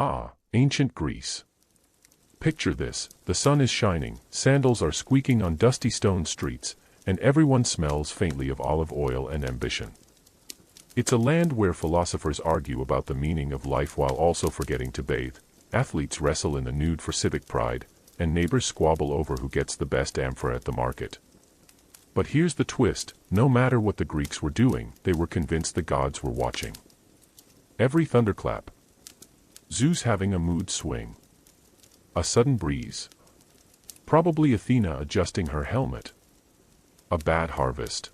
Ah, ancient Greece. Picture this: the sun is shining, sandals are squeaking on dusty stone streets, and everyone smells faintly of olive oil and ambition. It's a land where philosophers argue about the meaning of life while also forgetting to bathe, athletes wrestle in the nude for civic pride, and neighbors squabble over who gets the best amphora at the market. But here's the twist: no matter what the Greeks were doing, they were convinced the gods were watching. Every thunderclap, Zeus having a mood swing, a sudden breeze, probably Athena adjusting her helmet, a bad harvest,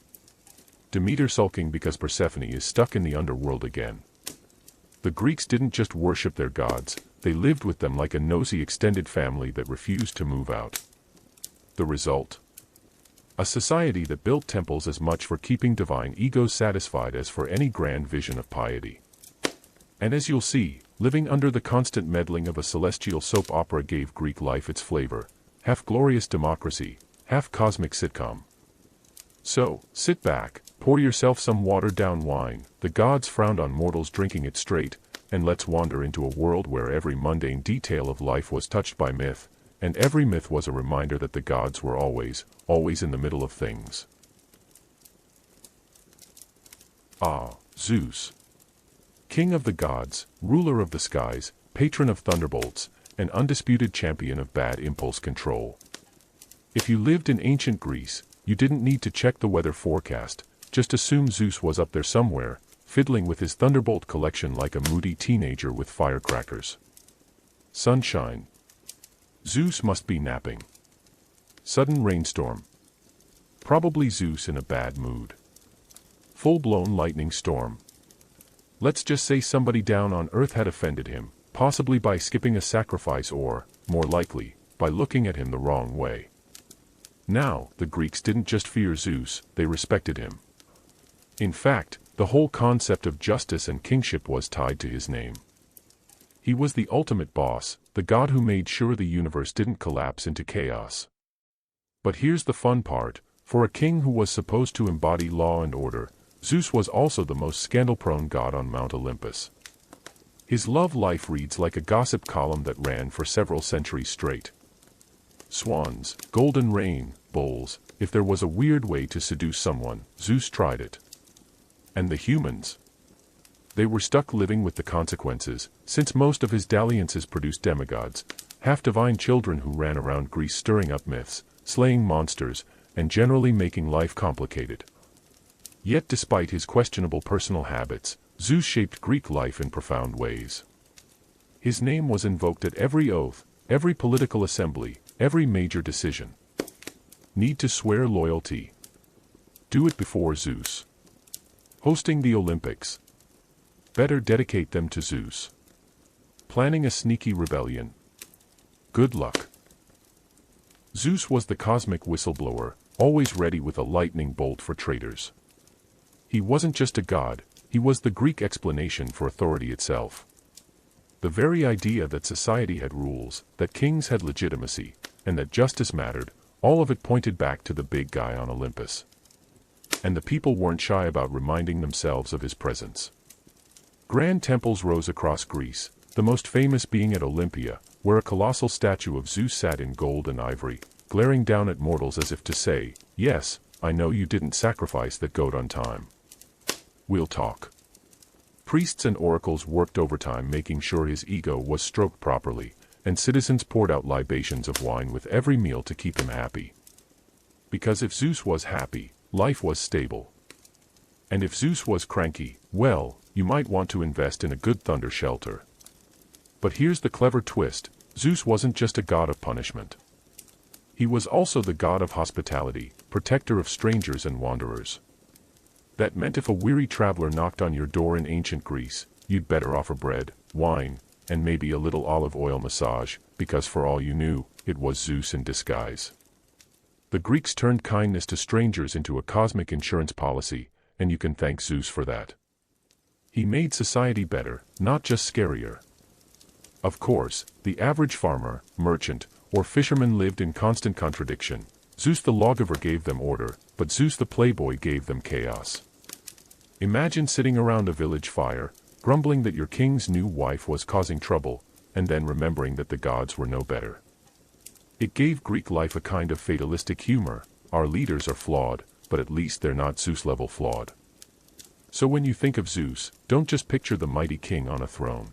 Demeter sulking because Persephone is stuck in the underworld again. The Greeks didn't just worship their gods, they lived with them like a nosy extended family that refused to move out. The result? A society that built temples as much for keeping divine egos satisfied as for any grand vision of piety. And as you'll see, living under the constant meddling of a celestial soap opera gave Greek life its flavor, half glorious democracy, half cosmic sitcom. So, sit back, pour yourself some watered-down wine, the gods frowned on mortals drinking it straight, and let's wander into a world where every mundane detail of life was touched by myth, and every myth was a reminder that the gods were always in the middle of things. Ah, Zeus. King of the gods, ruler of the skies, patron of thunderbolts, and undisputed champion of bad impulse control. If you lived in ancient Greece, you didn't need to check the weather forecast, just assume Zeus was up there somewhere, fiddling with his thunderbolt collection like a moody teenager with firecrackers. Sunshine. Zeus must be napping. Sudden rainstorm. Probably Zeus in a bad mood. Full-blown lightning storm. Let's just say somebody down on Earth had offended him, possibly by skipping a sacrifice or, more likely, by looking at him the wrong way. Now, the Greeks didn't just fear Zeus, they respected him. In fact, the whole concept of justice and kingship was tied to his name. He was the ultimate boss, the god who made sure the universe didn't collapse into chaos. But here's the fun part: for a king who was supposed to embody law and order, Zeus was also the most scandal-prone god on Mount Olympus. His love life reads like a gossip column that ran for several centuries straight. Swans, golden rain, bulls, if there was a weird way to seduce someone, Zeus tried it. And the humans? They were stuck living with the consequences, since most of his dalliances produced demigods, half-divine children who ran around Greece stirring up myths, slaying monsters, and generally making life complicated. Yet despite his questionable personal habits, Zeus shaped Greek life in profound ways. His name was invoked at every oath, every political assembly, every major decision. Need to swear loyalty? Do it before Zeus. Hosting the Olympics? Better dedicate them to Zeus. Planning a sneaky rebellion? Good luck. Zeus was the cosmic whistleblower, always ready with a lightning bolt for traitors. He wasn't just a god, he was the Greek explanation for authority itself. The very idea that society had rules, that kings had legitimacy, and that justice mattered, all of it pointed back to the big guy on Olympus. And the people weren't shy about reminding themselves of his presence. Grand temples rose across Greece, the most famous being at Olympia, where a colossal statue of Zeus sat in gold and ivory, glaring down at mortals as if to say, "Yes, I know you didn't sacrifice that goat on time. We'll talk." Priests and oracles worked overtime making sure his ego was stroked properly, and citizens poured out libations of wine with every meal to keep him happy. Because if Zeus was happy, life was stable. And if Zeus was cranky, well, you might want to invest in a good thunder shelter. But here's the clever twist: Zeus wasn't just a god of punishment. He was also the god of hospitality, protector of strangers and wanderers. That meant if a weary traveler knocked on your door in ancient Greece, you'd better offer bread, wine, and maybe a little olive oil massage, because for all you knew, it was Zeus in disguise. The Greeks turned kindness to strangers into a cosmic insurance policy, and you can thank Zeus for that. He made society better, not just scarier. Of course, the average farmer, merchant, or fisherman lived in constant contradiction. Zeus the lawgiver gave them order, but Zeus the playboy gave them chaos. Imagine sitting around a village fire, grumbling that your king's new wife was causing trouble, and then remembering that the gods were no better. It gave Greek life a kind of fatalistic humor. Our leaders are flawed, but at least they're not Zeus-level flawed. So when you think of Zeus, don't just picture the mighty king on a throne.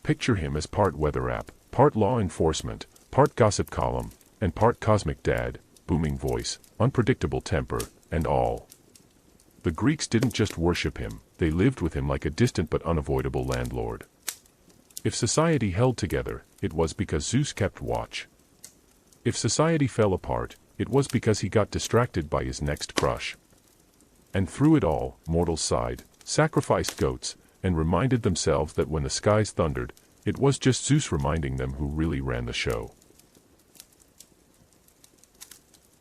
Picture him as part weather app, part law enforcement, part gossip column, and part cosmic dad, booming voice, unpredictable temper, and all. The Greeks didn't just worship him, they lived with him like a distant but unavoidable landlord. If society held together, it was because Zeus kept watch. If society fell apart, it was because he got distracted by his next crush. And through it all, mortals sighed, sacrificed goats, and reminded themselves that when the skies thundered, it was just Zeus reminding them who really ran the show.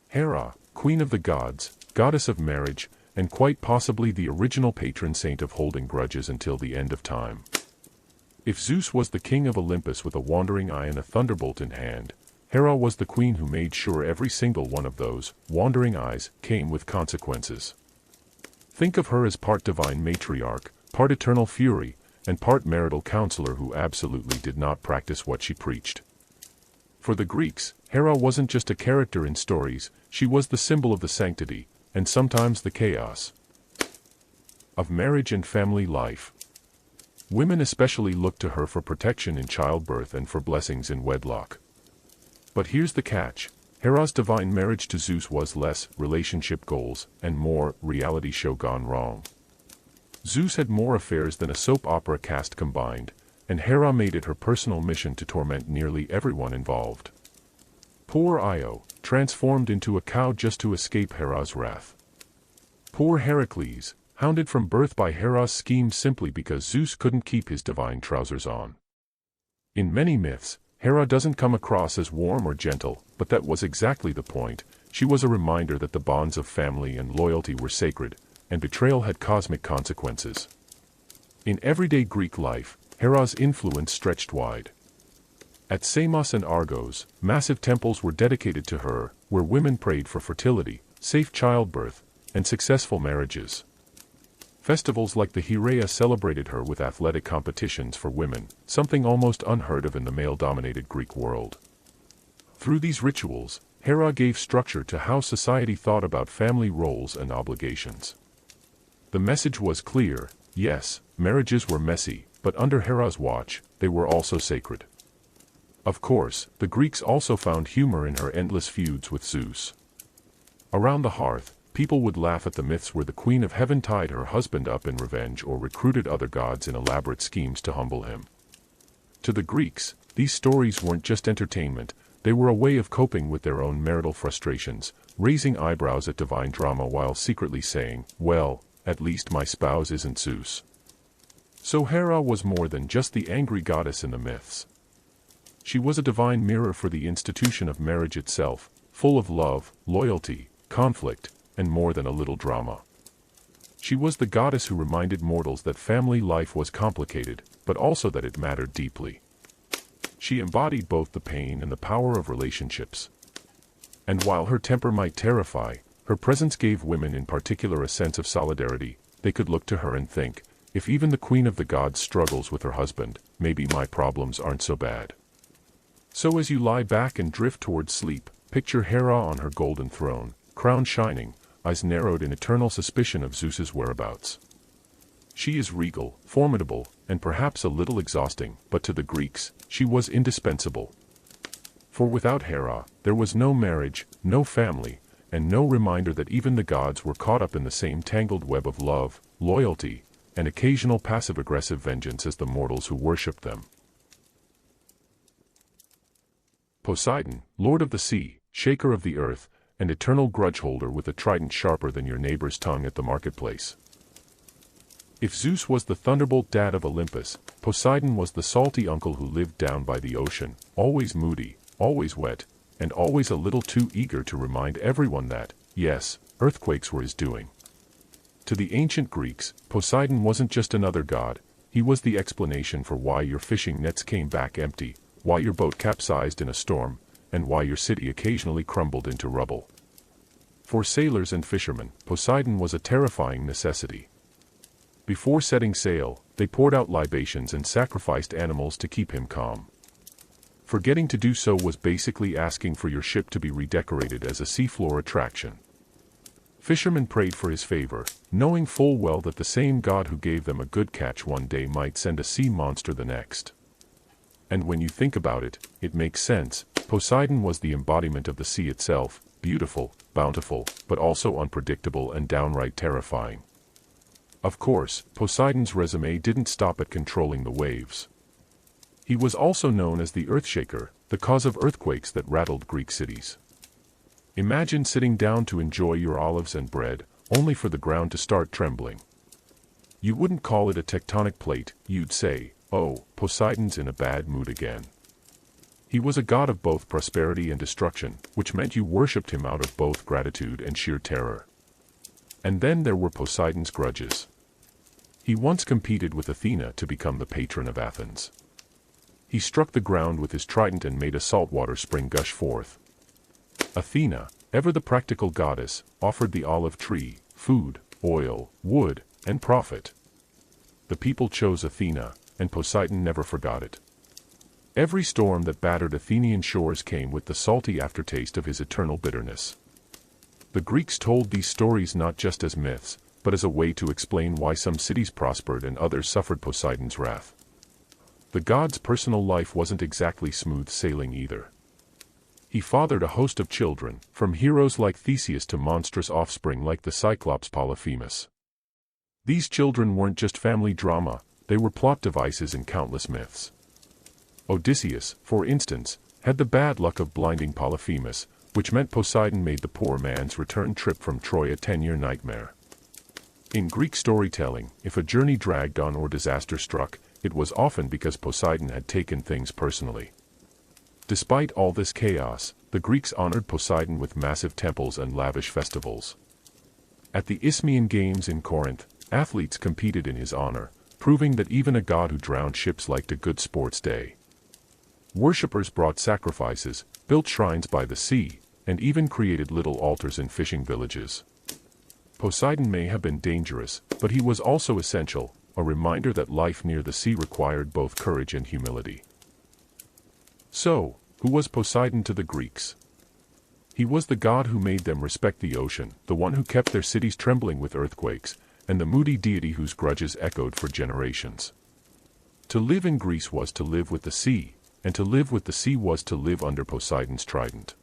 Hera, queen of the gods, goddess of marriage, and quite possibly the original patron saint of holding grudges until the end of time. If Zeus was the king of Olympus with a wandering eye and a thunderbolt in hand, Hera was the queen who made sure every single one of those wandering eyes came with consequences. Think of her as part divine matriarch, part eternal fury, and part marital counselor who absolutely did not practice what she preached. For the Greeks, Hera wasn't just a character in stories, she was the symbol of the sanctity, and sometimes the chaos, of marriage and family life. Women especially looked to her for protection in childbirth and for blessings in wedlock. But here's the catch. Hera's divine marriage to Zeus was less relationship goals and more reality show gone wrong. Zeus had more affairs than a soap opera cast combined, and Hera made it her personal mission to torment nearly everyone involved. Poor Io, transformed into a cow just to escape Hera's wrath. Poor Heracles, hounded from birth by Hera's scheme simply because Zeus couldn't keep his divine trousers on. In many myths, Hera doesn't come across as warm or gentle, but that was exactly the point. She was a reminder that the bonds of family and loyalty were sacred, and betrayal had cosmic consequences. In everyday Greek life, Hera's influence stretched wide. At Samos and Argos, massive temples were dedicated to her, where women prayed for fertility, safe childbirth, and successful marriages. Festivals like the Heraea celebrated her with athletic competitions for women, something almost unheard of in the male-dominated Greek world. Through these rituals, Hera gave structure to how society thought about family roles and obligations. The message was clear: yes, marriages were messy, but under Hera's watch, they were also sacred. Of course, the Greeks also found humor in her endless feuds with Zeus. Around the hearth, people would laugh at the myths where the Queen of Heaven tied her husband up in revenge or recruited other gods in elaborate schemes to humble him. To the Greeks, these stories weren't just entertainment, they were a way of coping with their own marital frustrations, raising eyebrows at divine drama while secretly saying, well, at least my spouse isn't Zeus. So Hera was more than just the angry goddess in the myths. She was a divine mirror for the institution of marriage itself, full of love, loyalty, conflict, and more than a little drama. She was the goddess who reminded mortals that family life was complicated, but also that it mattered deeply. She embodied both the pain and the power of relationships. And while her temper might terrify, her presence gave women in particular a sense of solidarity. They could look to her and think, if even the queen of the gods struggles with her husband, maybe my problems aren't so bad. So as you lie back and drift towards sleep, picture Hera on her golden throne, crown shining, eyes narrowed in eternal suspicion of Zeus's whereabouts. She is regal, formidable, and perhaps a little exhausting, but to the Greeks, she was indispensable. For without Hera, there was no marriage, no family, and no reminder that even the gods were caught up in the same tangled web of love, loyalty, and occasional passive-aggressive vengeance as the mortals who worshipped them. Poseidon, lord of the sea, shaker of the earth, and eternal grudge holder with a trident sharper than your neighbor's tongue at the marketplace. If Zeus was the thunderbolt dad of Olympus, Poseidon was the salty uncle who lived down by the ocean, always moody, always wet, and always a little too eager to remind everyone that, yes, earthquakes were his doing. To the ancient Greeks, Poseidon wasn't just another god, he was the explanation for why your fishing nets came back empty, why your boat capsized in a storm, and why your city occasionally crumbled into rubble. For sailors and fishermen, Poseidon was a terrifying necessity. Before setting sail, they poured out libations and sacrificed animals to keep him calm. Forgetting to do so was basically asking for your ship to be redecorated as a seafloor attraction. Fishermen prayed for his favor, knowing full well that the same God who gave them a good catch one day might send a sea monster the next. And when you think about it, it makes sense. Poseidon was the embodiment of the sea itself, beautiful, bountiful, but also unpredictable and downright terrifying. Of course, Poseidon's resume didn't stop at controlling the waves. He was also known as the Earthshaker, the cause of earthquakes that rattled Greek cities. Imagine sitting down to enjoy your olives and bread, only for the ground to start trembling. You wouldn't call it a tectonic plate, you'd say, "Oh, Poseidon's in a bad mood again." He was a god of both prosperity and destruction, which meant you worshipped him out of both gratitude and sheer terror. And then there were Poseidon's grudges. He once competed with Athena to become the patron of Athens. He struck the ground with his trident and made a saltwater spring gush forth. Athena, ever the practical goddess, offered the olive tree, food, oil, wood, and profit. The people chose Athena, and Poseidon never forgot it. Every storm that battered Athenian shores came with the salty aftertaste of his eternal bitterness. The Greeks told these stories not just as myths, but as a way to explain why some cities prospered and others suffered Poseidon's wrath. The god's personal life wasn't exactly smooth sailing either. He fathered a host of children, from heroes like Theseus to monstrous offspring like the Cyclops Polyphemus. These children weren't just family drama, they were plot devices in countless myths. Odysseus, for instance, had the bad luck of blinding Polyphemus, which meant Poseidon made the poor man's return trip from Troy a 10-year nightmare. In Greek storytelling, if a journey dragged on or disaster struck, it was often because Poseidon had taken things personally. Despite all this chaos, the Greeks honored Poseidon with massive temples and lavish festivals. At the Isthmian Games in Corinth, athletes competed in his honor, proving that even a god who drowned ships liked a good sports day. Worshippers brought sacrifices, built shrines by the sea, and even created little altars in fishing villages. Poseidon may have been dangerous, but he was also essential, a reminder that life near the sea required both courage and humility. So, who was Poseidon to the Greeks? He was the god who made them respect the ocean, the one who kept their cities trembling with earthquakes, and the moody deity whose grudges echoed for generations. To live in Greece was to live with the sea, and to live with the sea was to live under Poseidon's trident.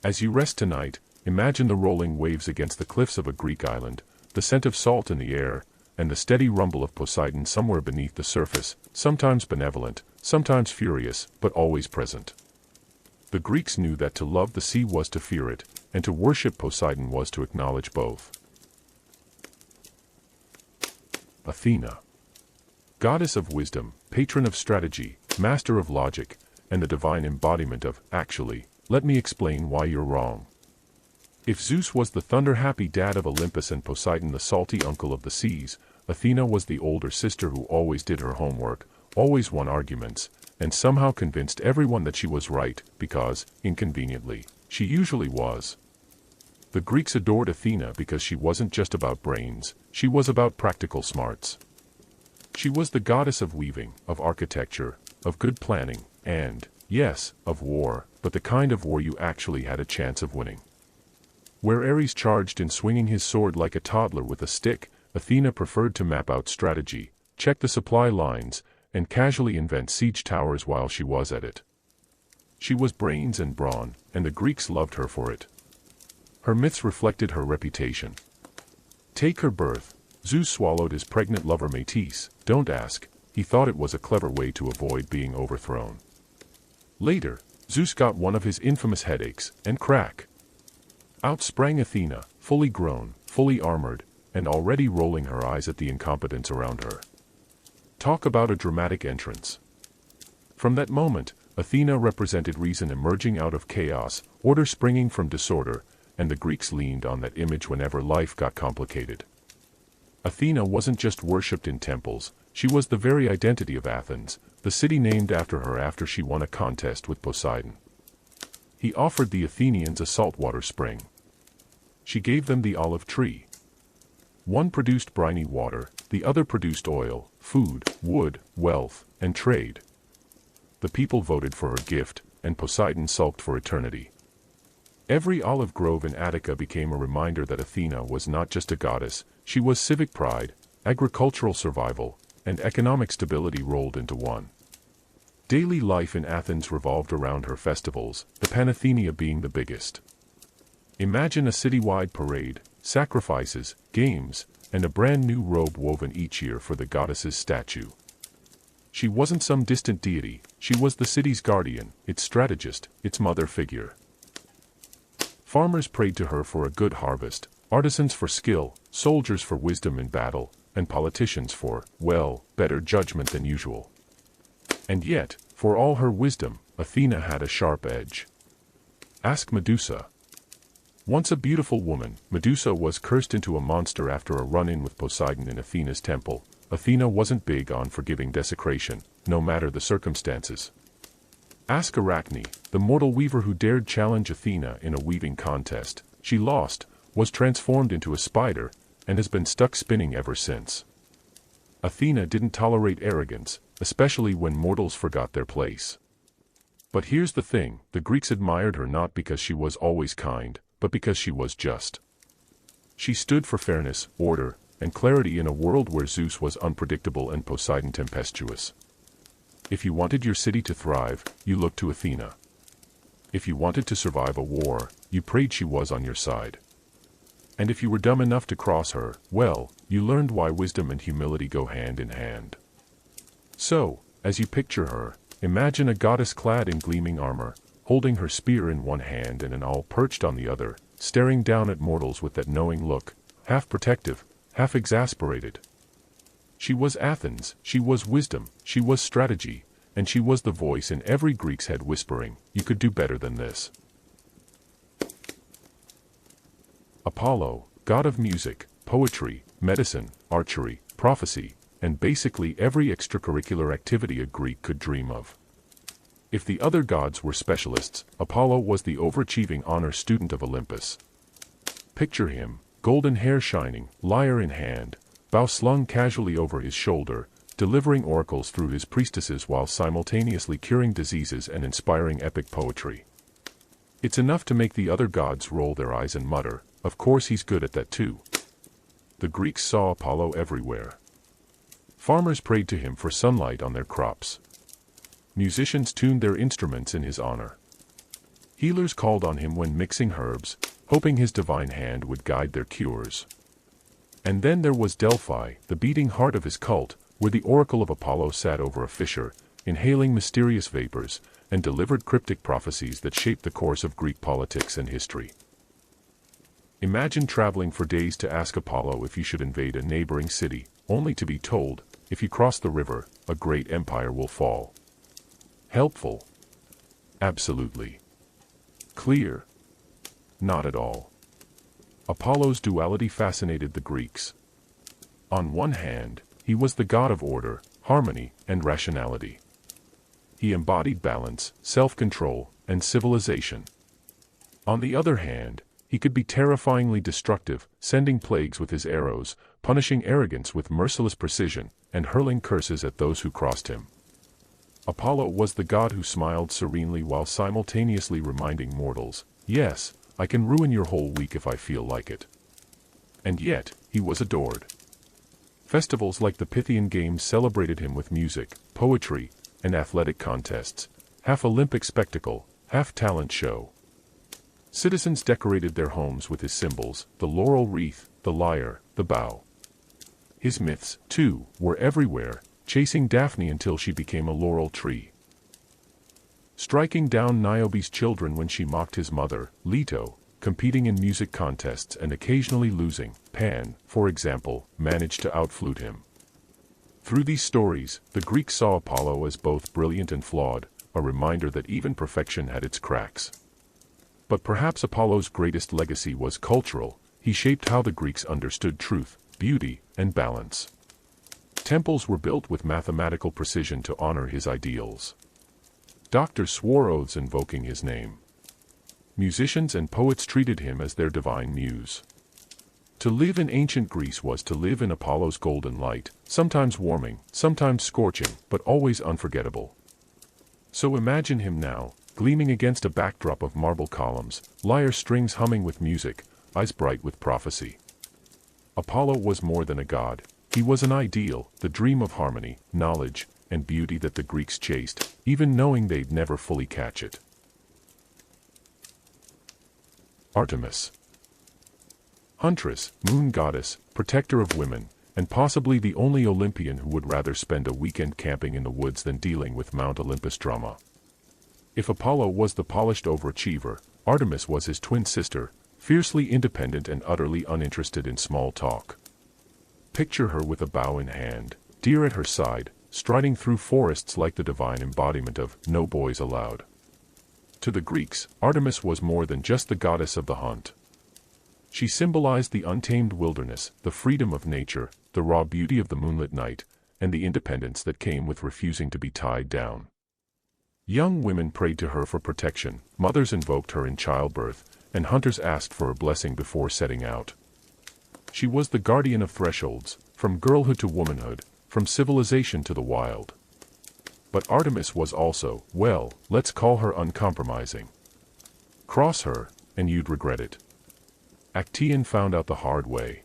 As you rest tonight, imagine the rolling waves against the cliffs of a Greek island, the scent of salt in the air, and the steady rumble of Poseidon somewhere beneath the surface, sometimes benevolent, sometimes furious, but always present. The Greeks knew that to love the sea was to fear it, and to worship Poseidon was to acknowledge both. Athena. Goddess of wisdom, patron of strategy, master of logic, and the divine embodiment of, actually, let me explain why you're wrong. If Zeus was the thunder-happy dad of Olympus and Poseidon the salty uncle of the seas, Athena was the older sister who always did her homework, always won arguments, and somehow convinced everyone that she was right, because, inconveniently, she usually was. The Greeks adored Athena because she wasn't just about brains, she was about practical smarts. She was the goddess of weaving, of architecture, of good planning, and, yes, of war, but the kind of war you actually had a chance of winning. Where Ares charged in swinging his sword like a toddler with a stick, Athena preferred to map out strategy, check the supply lines, and casually invent siege towers while she was at it. She was brains and brawn, and the Greeks loved her for it. Her myths reflected her reputation. Take her birth. Zeus swallowed his pregnant lover Metis, don't ask, he thought it was a clever way to avoid being overthrown. Later, Zeus got one of his infamous headaches, and crack. Out sprang Athena, fully grown, fully armored, and already rolling her eyes at the incompetence around her. Talk about a dramatic entrance. From that moment, Athena represented reason emerging out of chaos, order springing from disorder, and the Greeks leaned on that image whenever life got complicated. Athena wasn't just worshipped in temples, she was the very identity of Athens, the city named after her after she won a contest with Poseidon. He offered the Athenians a saltwater spring. She gave them the olive tree. One produced briny water, The other produced oil, food, wood, wealth, and trade. The people voted for her gift, and Poseidon sulked for eternity. Every olive grove in Attica became a reminder that Athena was not just a goddess, she was civic pride, agricultural survival, and economic stability rolled into one. Daily life in Athens revolved around her festivals, the Panathenea being the biggest. Imagine a citywide parade, sacrifices, games, and a brand new robe woven each year for the goddess's statue. She wasn't some distant deity, she was the city's guardian, its strategist, its mother figure. Farmers prayed to her for a good harvest, artisans for skill, soldiers for wisdom in battle, and politicians for, well, better judgment than usual. And yet, for all her wisdom, Athena had a sharp edge. Ask Medusa. Once a beautiful woman, Medusa was cursed into a monster after a run-in with Poseidon in Athena's temple. Athena wasn't big on forgiving desecration, no matter the circumstances. Ask Arachne, the mortal weaver who dared challenge Athena in a weaving contest. She lost, was transformed into a spider, and has been stuck spinning ever since. Athena didn't tolerate arrogance, especially when mortals forgot their place. But here's the thing, the Greeks admired her not because she was always kind, but because she was just. She stood for fairness, order, and clarity in a world where Zeus was unpredictable and Poseidon tempestuous. If you wanted your city to thrive, you looked to Athena. If you wanted to survive a war, you prayed she was on your side. And if you were dumb enough to cross her, well, you learned why wisdom and humility go hand in hand. So, as you picture her, imagine a goddess clad in gleaming armor, holding her spear in one hand and an awl perched on the other, staring down at mortals with that knowing look, half protective, half exasperated. She was Athens, she was wisdom, she was strategy, and she was the voice in every Greek's head whispering, "You could do better than this." Apollo, god of music, poetry, medicine, archery, prophecy, and basically every extracurricular activity a Greek could dream of. If the other gods were specialists, Apollo was the overachieving honor student of Olympus. Picture him, golden hair shining, lyre in hand, bow slung casually over his shoulder, delivering oracles through his priestesses while simultaneously curing diseases and inspiring epic poetry. It's enough to make the other gods roll their eyes and mutter, "Of course he's good at that too." The Greeks saw Apollo everywhere. Farmers prayed to him for sunlight on their crops. Musicians tuned their instruments in his honor. Healers called on him when mixing herbs, hoping his divine hand would guide their cures. And then there was Delphi, the beating heart of his cult, where the oracle of Apollo sat over a fissure, inhaling mysterious vapors, and delivered cryptic prophecies that shaped the course of Greek politics and history. Imagine traveling for days to ask Apollo if you should invade a neighboring city, only to be told, if you cross the river, a great empire will fall. Helpful? Absolutely. Clear? Not at all. Apollo's duality fascinated the Greeks. On one hand, he was the god of order, harmony, and rationality. He embodied balance, self-control, and civilization. On the other hand, he could be terrifyingly destructive, sending plagues with his arrows, punishing arrogance with merciless precision, and hurling curses at those who crossed him. Apollo was the god who smiled serenely while simultaneously reminding mortals, "Yes, I can ruin your whole week if I feel like it." And yet, he was adored. Festivals like the Pythian Games celebrated him with music, poetry, and athletic contests, half Olympic spectacle, half talent show. Citizens decorated their homes with his symbols, the laurel wreath, the lyre, the bow. His myths, too, were everywhere, chasing Daphne until she became a laurel tree. Striking down Niobe's children when she mocked his mother, Leto, competing in music contests and occasionally losing, Pan, for example, managed to outflute him. Through these stories, the Greeks saw Apollo as both brilliant and flawed, a reminder that even perfection had its cracks. But perhaps Apollo's greatest legacy was cultural. He shaped how the Greeks understood truth, beauty, and balance. Temples were built with mathematical precision to honor his ideals. Doctors swore oaths invoking his name. Musicians and poets treated him as their divine muse. To live in ancient Greece was to live in Apollo's golden light, sometimes warming, sometimes scorching, but always unforgettable. So imagine him now, gleaming against a backdrop of marble columns, lyre strings humming with music, eyes bright with prophecy. Apollo was more than a god. He was an ideal, the dream of harmony, knowledge, and beauty that the Greeks chased, even knowing they'd never fully catch it. Artemis. Huntress, moon goddess, protector of women, and possibly the only Olympian who would rather spend a weekend camping in the woods than dealing with Mount Olympus drama. If Apollo was the polished overachiever, Artemis was his twin sister, fiercely independent and utterly uninterested in small talk. Picture her with a bow in hand, deer at her side, striding through forests like the divine embodiment of "no boys allowed." To the Greeks, Artemis was more than just the goddess of the hunt. She symbolized the untamed wilderness, the freedom of nature, the raw beauty of the moonlit night, and the independence that came with refusing to be tied down. Young women prayed to her for protection, mothers invoked her in childbirth, and hunters asked for a blessing before setting out. She was the guardian of thresholds, from girlhood to womanhood, from civilization to the wild. But Artemis was also, well, let's call her uncompromising. Cross her, and you'd regret it. Actaeon found out the hard way.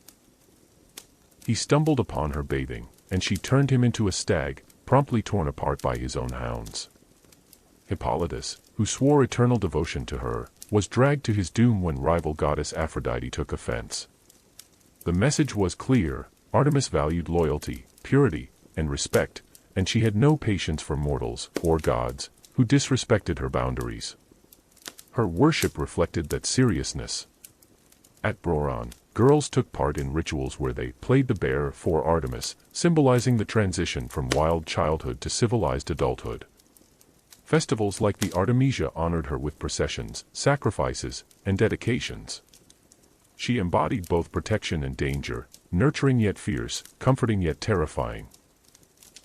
He stumbled upon her bathing, and she turned him into a stag, promptly torn apart by his own hounds. Hippolytus, who swore eternal devotion to her, was dragged to his doom when rival goddess Aphrodite took offense. The message was clear: Artemis valued loyalty, purity, and respect, and she had no patience for mortals, or gods, who disrespected her boundaries. Her worship reflected that seriousness. At Broron, girls took part in rituals where they played the bear for Artemis, symbolizing the transition from wild childhood to civilized adulthood. Festivals like the Artemisia honored her with processions, sacrifices, and dedications. She embodied both protection and danger, nurturing yet fierce, comforting yet terrifying.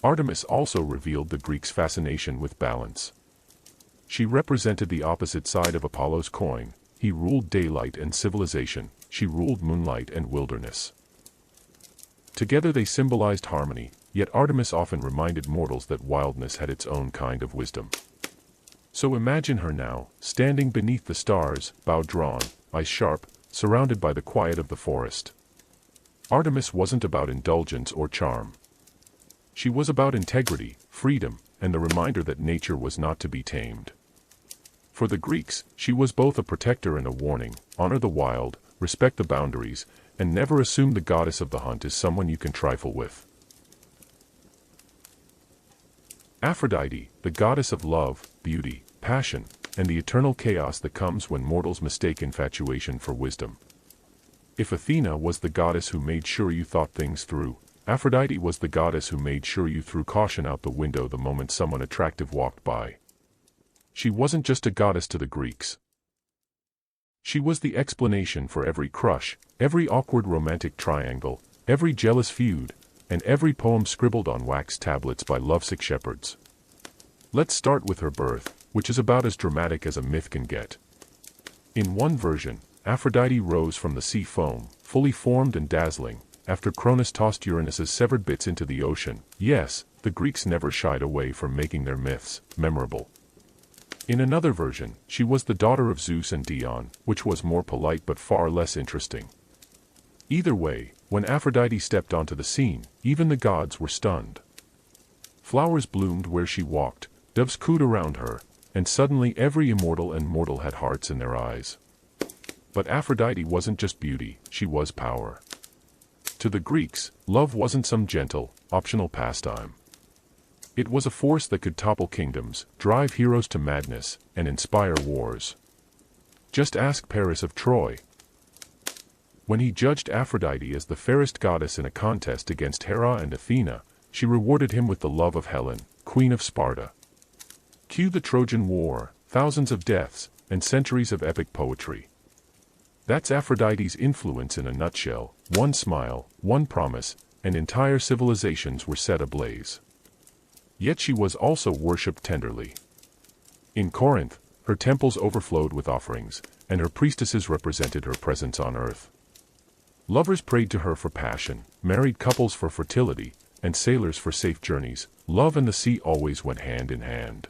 Artemis also revealed the Greeks' fascination with balance. She represented the opposite side of Apollo's coin. He ruled daylight and civilization, she ruled moonlight and wilderness. Together they symbolized harmony, yet Artemis often reminded mortals that wildness had its own kind of wisdom. So imagine her now, standing beneath the stars, bow drawn, eyes sharp, surrounded by the quiet of the forest. Artemis wasn't about indulgence or charm. She was about integrity, freedom, and the reminder that nature was not to be tamed. For the Greeks, she was both a protector and a warning: honor the wild, respect the boundaries, and never assume the goddess of the hunt is someone you can trifle with. Aphrodite, the goddess of love, beauty, passion, and the eternal chaos that comes when mortals mistake infatuation for wisdom. If Athena was the goddess who made sure you thought things through, Aphrodite was the goddess who made sure you threw caution out the window the moment someone attractive walked by. She wasn't just a goddess to the Greeks. She was the explanation for every crush, every awkward romantic triangle, every jealous feud, and every poem scribbled on wax tablets by lovesick shepherds. Let's start with her birth, which is about as dramatic as a myth can get. In one version, Aphrodite rose from the sea foam, fully formed and dazzling, after Cronus tossed Uranus's severed bits into the ocean. Yes, the Greeks never shied away from making their myths memorable. In another version, she was the daughter of Zeus and Dion, which was more polite but far less interesting. Either way, when Aphrodite stepped onto the scene, even the gods were stunned. Flowers bloomed where she walked, doves cooed around her, and suddenly every immortal and mortal had hearts in their eyes. But Aphrodite wasn't just beauty, she was power. To the Greeks, love wasn't some gentle, optional pastime. It was a force that could topple kingdoms, drive heroes to madness, and inspire wars. Just ask Paris of Troy. When he judged Aphrodite as the fairest goddess in a contest against Hera and Athena, she rewarded him with the love of Helen, queen of Sparta. Cue the Trojan War, thousands of deaths, and centuries of epic poetry. That's Aphrodite's influence in a nutshell: one smile, one promise, and entire civilizations were set ablaze. Yet she was also worshipped tenderly. In Corinth, her temples overflowed with offerings, and her priestesses represented her presence on earth. Lovers prayed to her for passion, married couples for fertility, and sailors for safe journeys. Love and the sea always went hand in hand.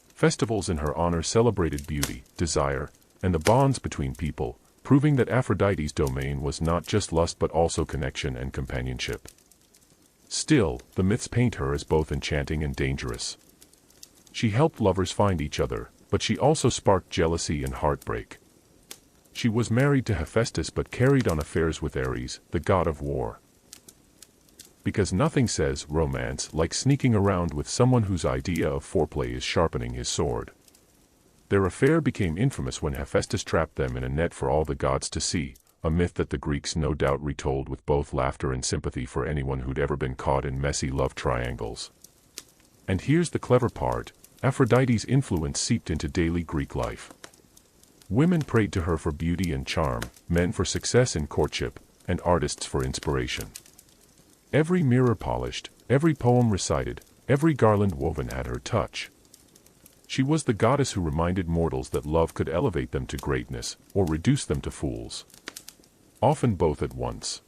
Festivals in her honor celebrated beauty, desire, and the bonds between people, proving that Aphrodite's domain was not just lust but also connection and companionship. Still, the myths paint her as both enchanting and dangerous. She helped lovers find each other, but she also sparked jealousy and heartbreak. She was married to Hephaestus but carried on affairs with Ares, the god of war. Because nothing says romance like sneaking around with someone whose idea of foreplay is sharpening his sword. Their affair became infamous when Hephaestus trapped them in a net for all the gods to see, a myth that the Greeks no doubt retold with both laughter and sympathy for anyone who'd ever been caught in messy love triangles. And here's the clever part: Aphrodite's influence seeped into daily Greek life. Women prayed to her for beauty and charm, men for success in courtship, and artists for inspiration. Every mirror polished, every poem recited, every garland woven had her touch. She was the goddess who reminded mortals that love could elevate them to greatness, or reduce them to fools. Often both at once.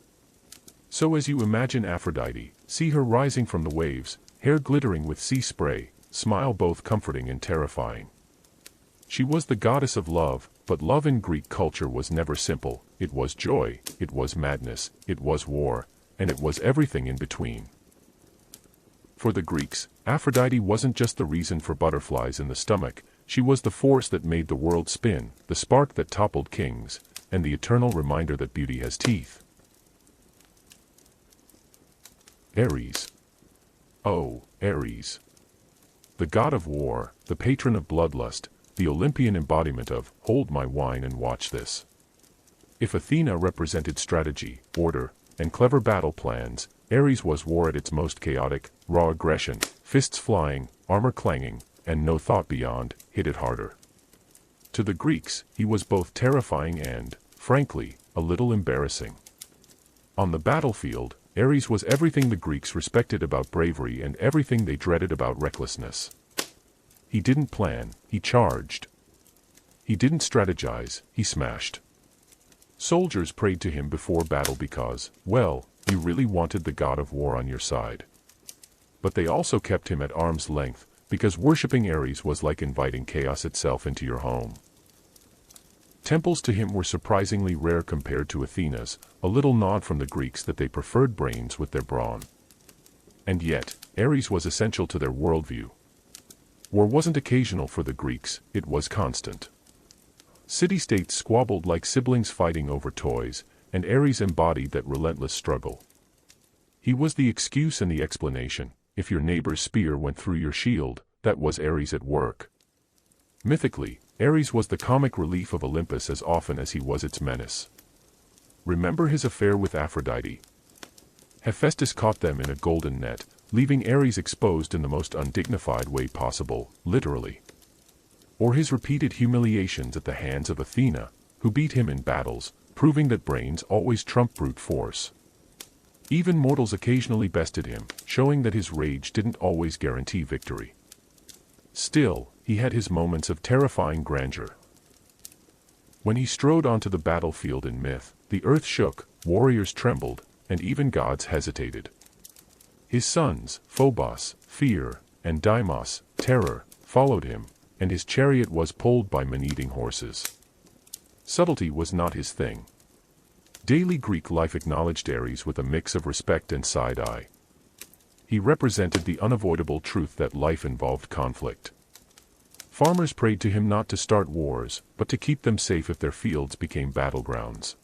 So as you imagine Aphrodite, see her rising from the waves, hair glittering with sea spray, smile both comforting and terrifying. She was the goddess of love, but love in Greek culture was never simple. It was joy, it was madness, it was war, and it was everything in between. For the Greeks, Aphrodite wasn't just the reason for butterflies in the stomach, she was the force that made the world spin, the spark that toppled kings, and the eternal reminder that beauty has teeth. Ares. Oh, Ares. The god of war, the patron of bloodlust, the Olympian embodiment of, hold my wine and watch this. If Athena represented strategy, order, and clever battle plans, Ares was war at its most chaotic, raw aggression, fists flying, armor clanging, and no thought beyond, hit it harder. To the Greeks, he was both terrifying and, frankly, a little embarrassing. On the battlefield, Ares was everything the Greeks respected about bravery and everything they dreaded about recklessness. He didn't plan, he charged. He didn't strategize, he smashed. Soldiers prayed to him before battle because, well, you really wanted the god of war on your side. But they also kept him at arm's length, because worshipping Ares was like inviting chaos itself into your home. Temples to him were surprisingly rare compared to Athena's, a little nod from the Greeks that they preferred brains with their brawn. And yet, Ares was essential to their worldview. War wasn't occasional for the Greeks, it was constant. City-states squabbled like siblings fighting over toys, and Ares embodied that relentless struggle. He was the excuse and the explanation. If your neighbor's spear went through your shield, that was Ares at work. Mythically, Ares was the comic relief of Olympus as often as he was its menace. Remember his affair with Aphrodite? Hephaestus caught them in a golden net, leaving Ares exposed in the most undignified way possible, literally. Or his repeated humiliations at the hands of Athena, who beat him in battles, proving that brains always trump brute force. Even mortals occasionally bested him, showing that his rage didn't always guarantee victory. Still, he had his moments of terrifying grandeur. When he strode onto the battlefield in myth, the earth shook, warriors trembled, and even gods hesitated. His sons, Phobos, fear, and Deimos, terror, followed him, and his chariot was pulled by man-eating horses. Subtlety was not his thing. Daily Greek life acknowledged Ares with a mix of respect and side-eye. He represented the unavoidable truth that life involved conflict. Farmers prayed to him not to start wars, but to keep them safe if their fields became battlegrounds.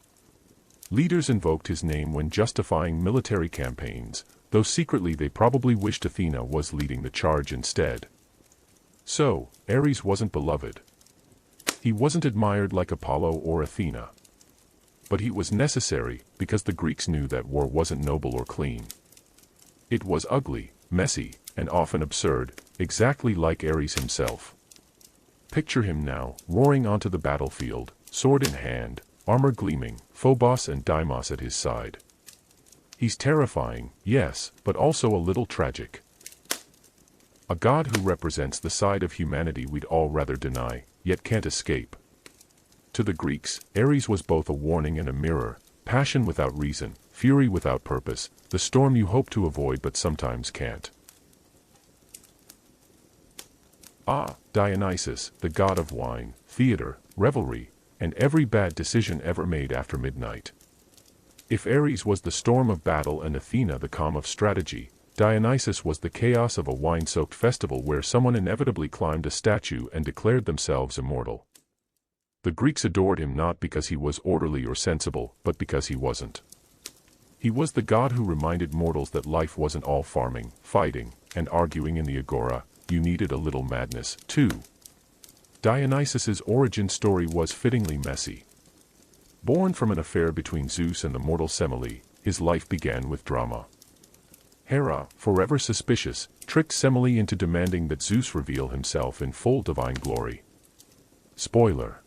Leaders invoked his name when justifying military campaigns, though secretly they probably wished Athena was leading the charge instead. So, Ares wasn't beloved. He wasn't admired like Apollo or Athena. But he was necessary, because the Greeks knew that war wasn't noble or clean. It was ugly, messy, and often absurd, exactly like Ares himself. Picture him now, roaring onto the battlefield, sword in hand, armor gleaming, Phobos and Deimos at his side. He's terrifying, yes, but also a little tragic. A god who represents the side of humanity we'd all rather deny, yet can't escape. To the Greeks, Ares was both a warning and a mirror, passion without reason, fury without purpose, the storm you hope to avoid but sometimes can't. Ah, Dionysus, the god of wine, theater, revelry, and every bad decision ever made after midnight. If Ares was the storm of battle and Athena the calm of strategy, Dionysus was the chaos of a wine-soaked festival where someone inevitably climbed a statue and declared themselves immortal. The Greeks adored him not because he was orderly or sensible, but because he wasn't. He was the god who reminded mortals that life wasn't all farming, fighting, and arguing in the agora. You needed a little madness, too. Dionysus's origin story was fittingly messy. Born from an affair between Zeus and the mortal Semele, his life began with drama. Hera, forever suspicious, tricked Semele into demanding that Zeus reveal himself in full divine glory. Spoiler: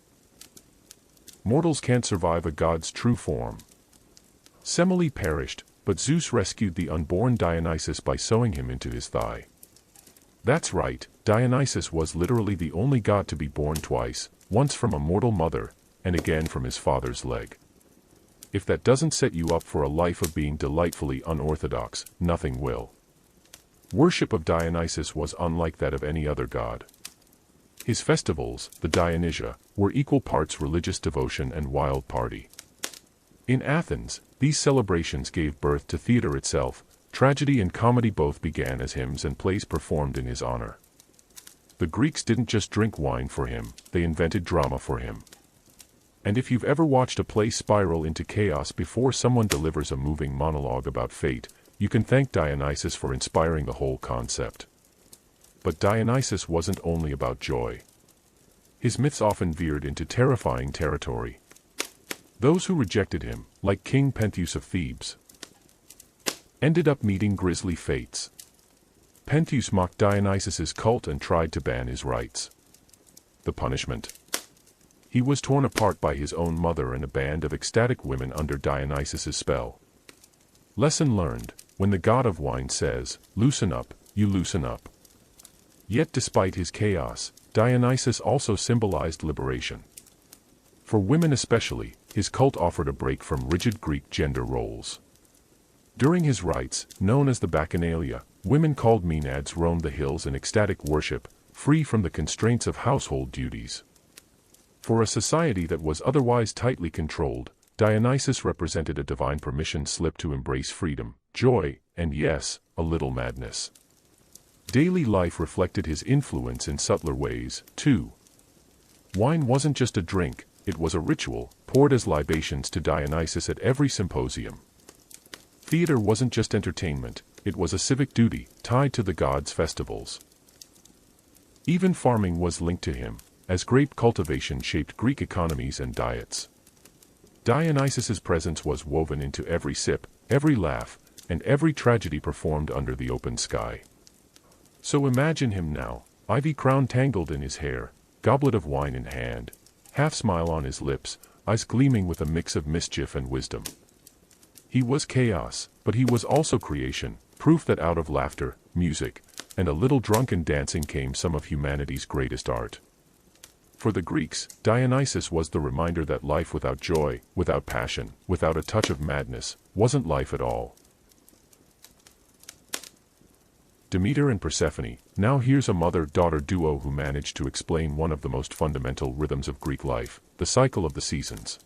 mortals can't survive a god's true form. Semele perished, but Zeus rescued the unborn Dionysus by sewing him into his thigh. That's right, Dionysus was literally the only god to be born twice, once from a mortal mother, and again from his father's leg. If that doesn't set you up for a life of being delightfully unorthodox, nothing will. Worship of Dionysus was unlike that of any other god. His festivals, the Dionysia, were equal parts religious devotion and wild party. In Athens, these celebrations gave birth to theater itself. Tragedy and comedy both began as hymns and plays performed in his honor. The Greeks didn't just drink wine for him, they invented drama for him. And if you've ever watched a play spiral into chaos before someone delivers a moving monologue about fate, you can thank Dionysus for inspiring the whole concept. But Dionysus wasn't only about joy. His myths often veered into terrifying territory. Those who rejected him, like King Pentheus of Thebes, ended up meeting grisly fates. Pentheus mocked Dionysus's cult and tried to ban his rites. The punishment: he was torn apart by his own mother and a band of ecstatic women under Dionysus's spell. Lesson learned: when the god of wine says, "Loosen up," you loosen up. Yet despite his chaos, Dionysus also symbolized liberation. For women especially, his cult offered a break from rigid Greek gender roles. During his rites, known as the Bacchanalia, women called Maenads roamed the hills in ecstatic worship, free from the constraints of household duties. For a society that was otherwise tightly controlled, Dionysus represented a divine permission slip to embrace freedom, joy, and yes, a little madness. Daily life reflected his influence in subtler ways, too. Wine wasn't just a drink, it was a ritual, poured as libations to Dionysus at every symposium. Theater wasn't just entertainment, it was a civic duty, tied to the god's festivals. Even farming was linked to him, as grape cultivation shaped Greek economies and diets. Dionysus's presence was woven into every sip, every laugh, and every tragedy performed under the open sky. So imagine him now, ivy crown tangled in his hair, goblet of wine in hand, half smile on his lips, eyes gleaming with a mix of mischief and wisdom. He was chaos, but he was also creation, proof that out of laughter, music, and a little drunken dancing came some of humanity's greatest art. For the Greeks, Dionysus was the reminder that life without joy, without passion, without a touch of madness, wasn't life at all. Demeter and Persephone. Now here's a mother-daughter duo who managed to explain one of the most fundamental rhythms of Greek life, the cycle of the seasons.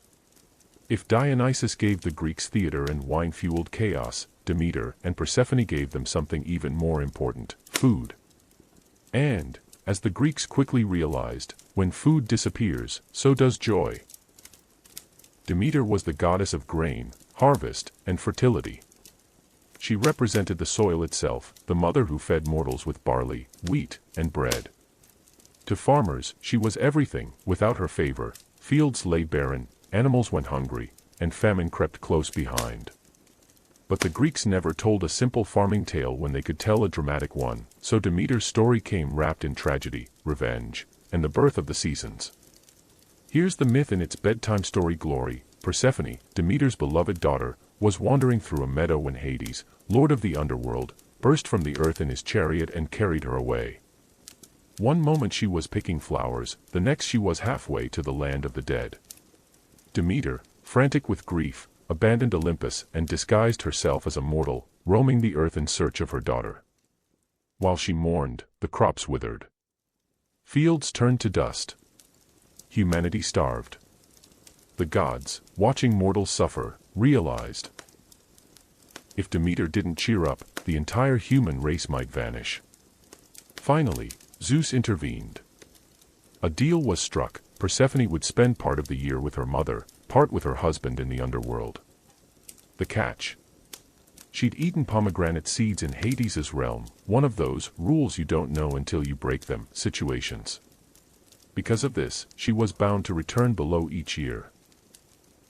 If Dionysus gave the Greeks theater and wine-fueled chaos, Demeter and Persephone gave them something even more important: food. And, as the Greeks quickly realized, when food disappears, so does joy. Demeter was the goddess of grain, harvest, and fertility. She represented the soil itself, the mother who fed mortals with barley, wheat, and bread. To farmers, she was everything. Without her favor, fields lay barren, animals went hungry, and famine crept close behind. But the Greeks never told a simple farming tale when they could tell a dramatic one, so Demeter's story came wrapped in tragedy, revenge, and the birth of the seasons. Here's the myth in its bedtime story glory. Persephone, Demeter's beloved daughter, was wandering through a meadow when Hades, lord of the underworld, burst from the earth in his chariot and carried her away. One moment she was picking flowers, the next she was halfway to the land of the dead. Demeter, frantic with grief, abandoned Olympus and disguised herself as a mortal, roaming the earth in search of her daughter. While she mourned, the crops withered. Fields turned to dust. Humanity starved. The gods, watching mortals suffer, realized, if Demeter didn't cheer up, the entire human race might vanish. Finally, Zeus intervened. A deal was struck. Persephone would spend part of the year with her mother, part with her husband in the underworld. The catch: she'd eaten pomegranate seeds in Hades' realm, one of those rules you don't know until you break them situations. Because of this, she was bound to return below each year.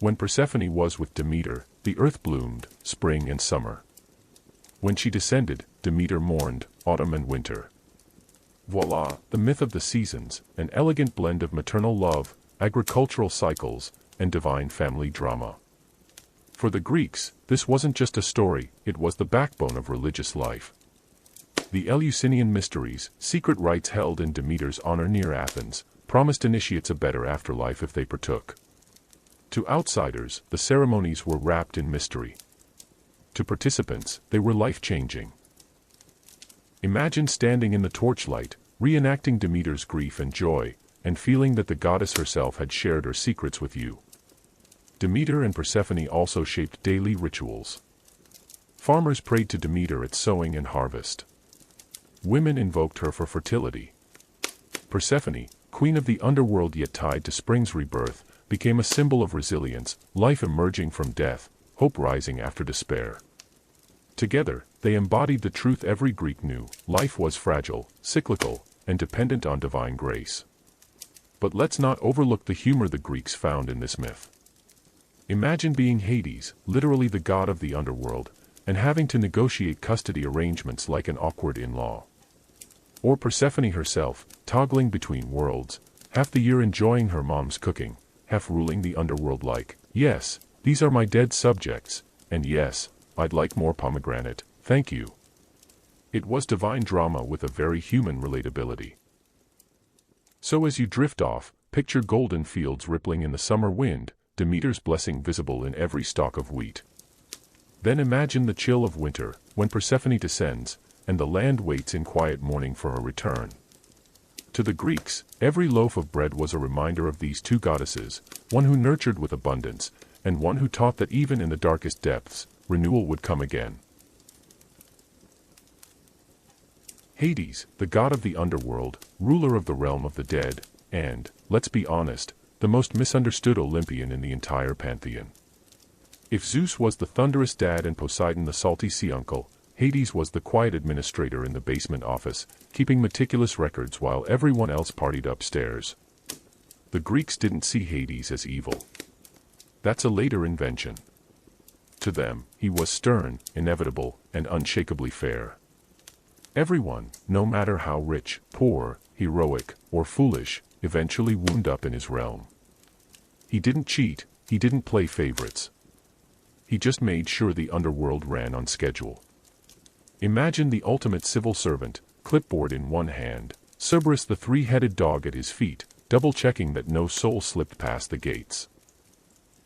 When Persephone was with Demeter, the earth bloomed, spring and summer. When she descended, Demeter mourned, autumn and winter. Voila, the myth of the seasons, an elegant blend of maternal love, agricultural cycles, and divine family drama. For the Greeks, this wasn't just a story, it was the backbone of religious life. The Eleusinian mysteries, secret rites held in Demeter's honor near Athens, promised initiates a better afterlife if they partook. To outsiders, the ceremonies were wrapped in mystery. To participants, they were life-changing. Imagine standing in the torchlight, reenacting Demeter's grief and joy, and feeling that the goddess herself had shared her secrets with you. Demeter and Persephone also shaped daily rituals. Farmers prayed to Demeter at sowing and harvest. Women invoked her for fertility. Persephone, queen of the underworld yet tied to spring's rebirth, became a symbol of resilience, life emerging from death, hope rising after despair. Together, they embodied the truth every Greek knew: life was fragile, cyclical, and dependent on divine grace. But let's not overlook the humor the Greeks found in this myth. Imagine being Hades, literally the god of the underworld, and having to negotiate custody arrangements like an awkward in-law. Or Persephone herself, toggling between worlds, half the year enjoying her mom's cooking, half ruling the underworld like, yes, these are my dead subjects, and yes, I'd like more pomegranate, thank you. It was divine drama with a very human relatability. So as you drift off, picture golden fields rippling in the summer wind, Demeter's blessing visible in every stalk of wheat. Then imagine the chill of winter, when Persephone descends, and the land waits in quiet mourning for her return. To the Greeks, every loaf of bread was a reminder of these two goddesses, one who nurtured with abundance, and one who taught that even in the darkest depths, renewal would come again. Hades, the god of the underworld, ruler of the realm of the dead, and, let's be honest, the most misunderstood Olympian in the entire pantheon. If Zeus was the thunderous dad and Poseidon the salty sea uncle, Hades was the quiet administrator in the basement office, keeping meticulous records while everyone else partied upstairs. The Greeks didn't see Hades as evil. That's a later invention. To them, he was stern, inevitable, and unshakably fair. Everyone, no matter how rich, poor, heroic, or foolish, eventually wound up in his realm. He didn't cheat, he didn't play favorites. He just made sure the underworld ran on schedule. Imagine the ultimate civil servant, clipboard in one hand, Cerberus the three-headed dog at his feet, double-checking that no soul slipped past the gates.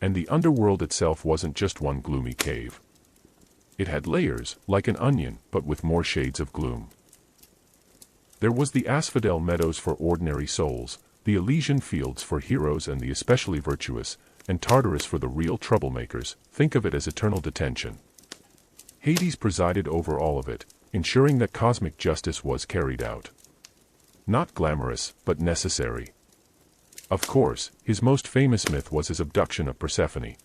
And the underworld itself wasn't just one gloomy cave. It had layers, like an onion, but with more shades of gloom. There was the Asphodel Meadows for ordinary souls, the Elysian Fields for heroes and the especially virtuous, and Tartarus for the real troublemakers. Think of it as eternal detention. Hades presided over all of it, ensuring that cosmic justice was carried out. Not glamorous, but necessary. Of course, his most famous myth was his abduction of Persephone.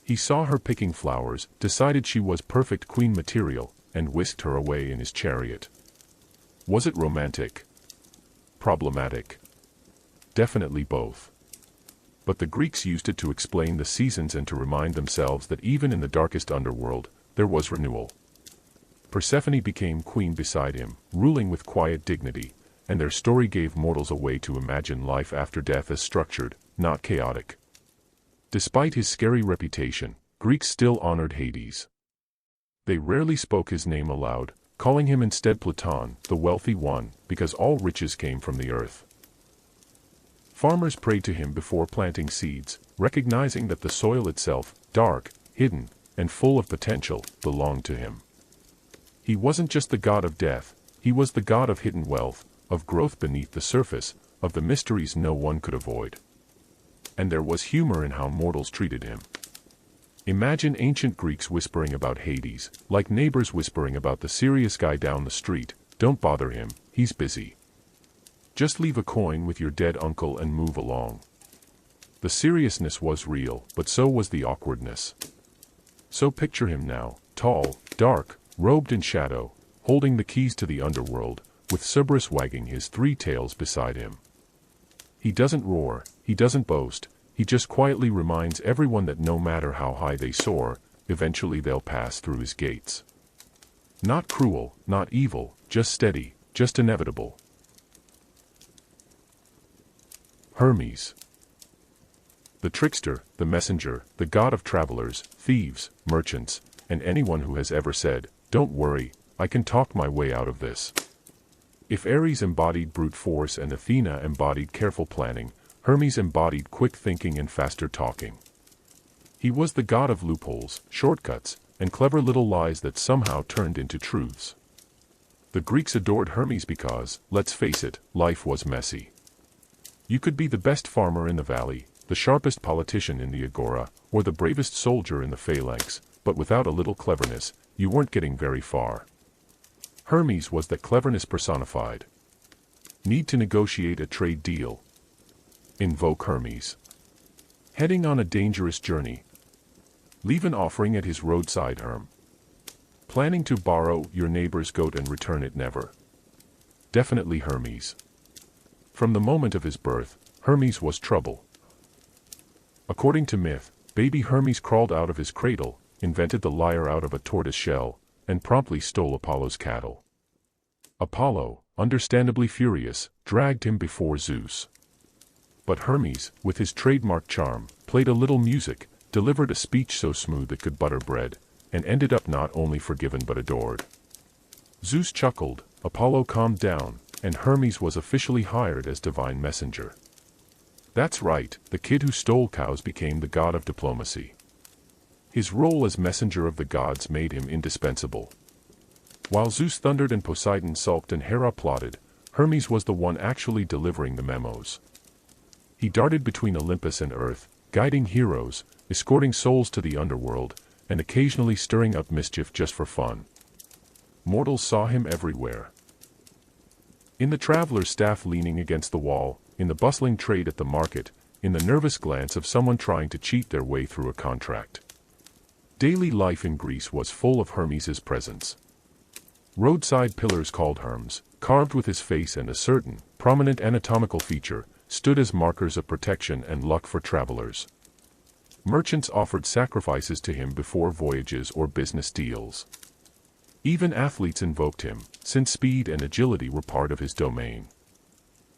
He saw her picking flowers, decided she was perfect queen material, and whisked her away in his chariot. Was it romantic? Problematic? Definitely both. But the Greeks used it to explain the seasons and to remind themselves that even in the darkest underworld, there was renewal. Persephone became queen beside him, ruling with quiet dignity, and their story gave mortals a way to imagine life after death as structured, not chaotic. Despite his scary reputation, Greeks still honored Hades. They rarely spoke his name aloud, calling him instead Platon, the wealthy one, because all riches came from the earth. Farmers prayed to him before planting seeds, recognizing that the soil itself, dark, hidden, and full of potential, belonged to him. He wasn't just the god of death, he was the god of hidden wealth, of growth beneath the surface, of the mysteries no one could avoid. And there was humor in how mortals treated him. Imagine ancient Greeks whispering about Hades, like neighbors whispering about the serious guy down the street. Don't bother him, he's busy. Just leave a coin with your dead uncle and move along. The seriousness was real, but so was the awkwardness. So picture him now, tall, dark, robed in shadow, holding the keys to the underworld, with Cerberus wagging his three tails beside him. He doesn't roar, he doesn't boast, he just quietly reminds everyone that no matter how high they soar, eventually they'll pass through his gates. Not cruel, not evil, just steady, just inevitable. Hermes. The trickster, the messenger, the god of travelers, thieves, merchants, and anyone who has ever said, "Don't worry, I can talk my way out of this." If Ares embodied brute force and Athena embodied careful planning, Hermes embodied quick thinking and faster talking. He was the god of loopholes, shortcuts, and clever little lies that somehow turned into truths. The Greeks adored Hermes because, let's face it, life was messy. You could be the best farmer in the valley, the sharpest politician in the agora, or the bravest soldier in the phalanx, but without a little cleverness, you weren't getting very far. Hermes was that cleverness personified. Need to negotiate a trade deal? Invoke Hermes. Heading on a dangerous journey? Leave an offering at his roadside Herm. Planning to borrow your neighbor's goat and return it never? Definitely Hermes. From the moment of his birth, Hermes was trouble. According to myth, baby Hermes crawled out of his cradle, invented the lyre out of a tortoise shell, and promptly stole Apollo's cattle. Apollo, understandably furious, dragged him before Zeus. But Hermes, with his trademark charm, played a little music, delivered a speech so smooth it could butter bread, and ended up not only forgiven but adored. Zeus chuckled, Apollo calmed down, and Hermes was officially hired as divine messenger. That's right, the kid who stole cows became the god of diplomacy. His role as messenger of the gods made him indispensable. While Zeus thundered and Poseidon sulked and Hera plotted, Hermes was the one actually delivering the memos. He darted between Olympus and Earth, guiding heroes, escorting souls to the underworld, and occasionally stirring up mischief just for fun. Mortals saw him everywhere. In the traveler's staff leaning against the wall, in the bustling trade at the market, in the nervous glance of someone trying to cheat their way through a contract. Daily life in Greece was full of Hermes's presence. Roadside pillars called Herms, carved with his face and a certain, prominent anatomical feature, stood as markers of protection and luck for travelers. Merchants offered sacrifices to him before voyages or business deals. Even athletes invoked him, since speed and agility were part of his domain.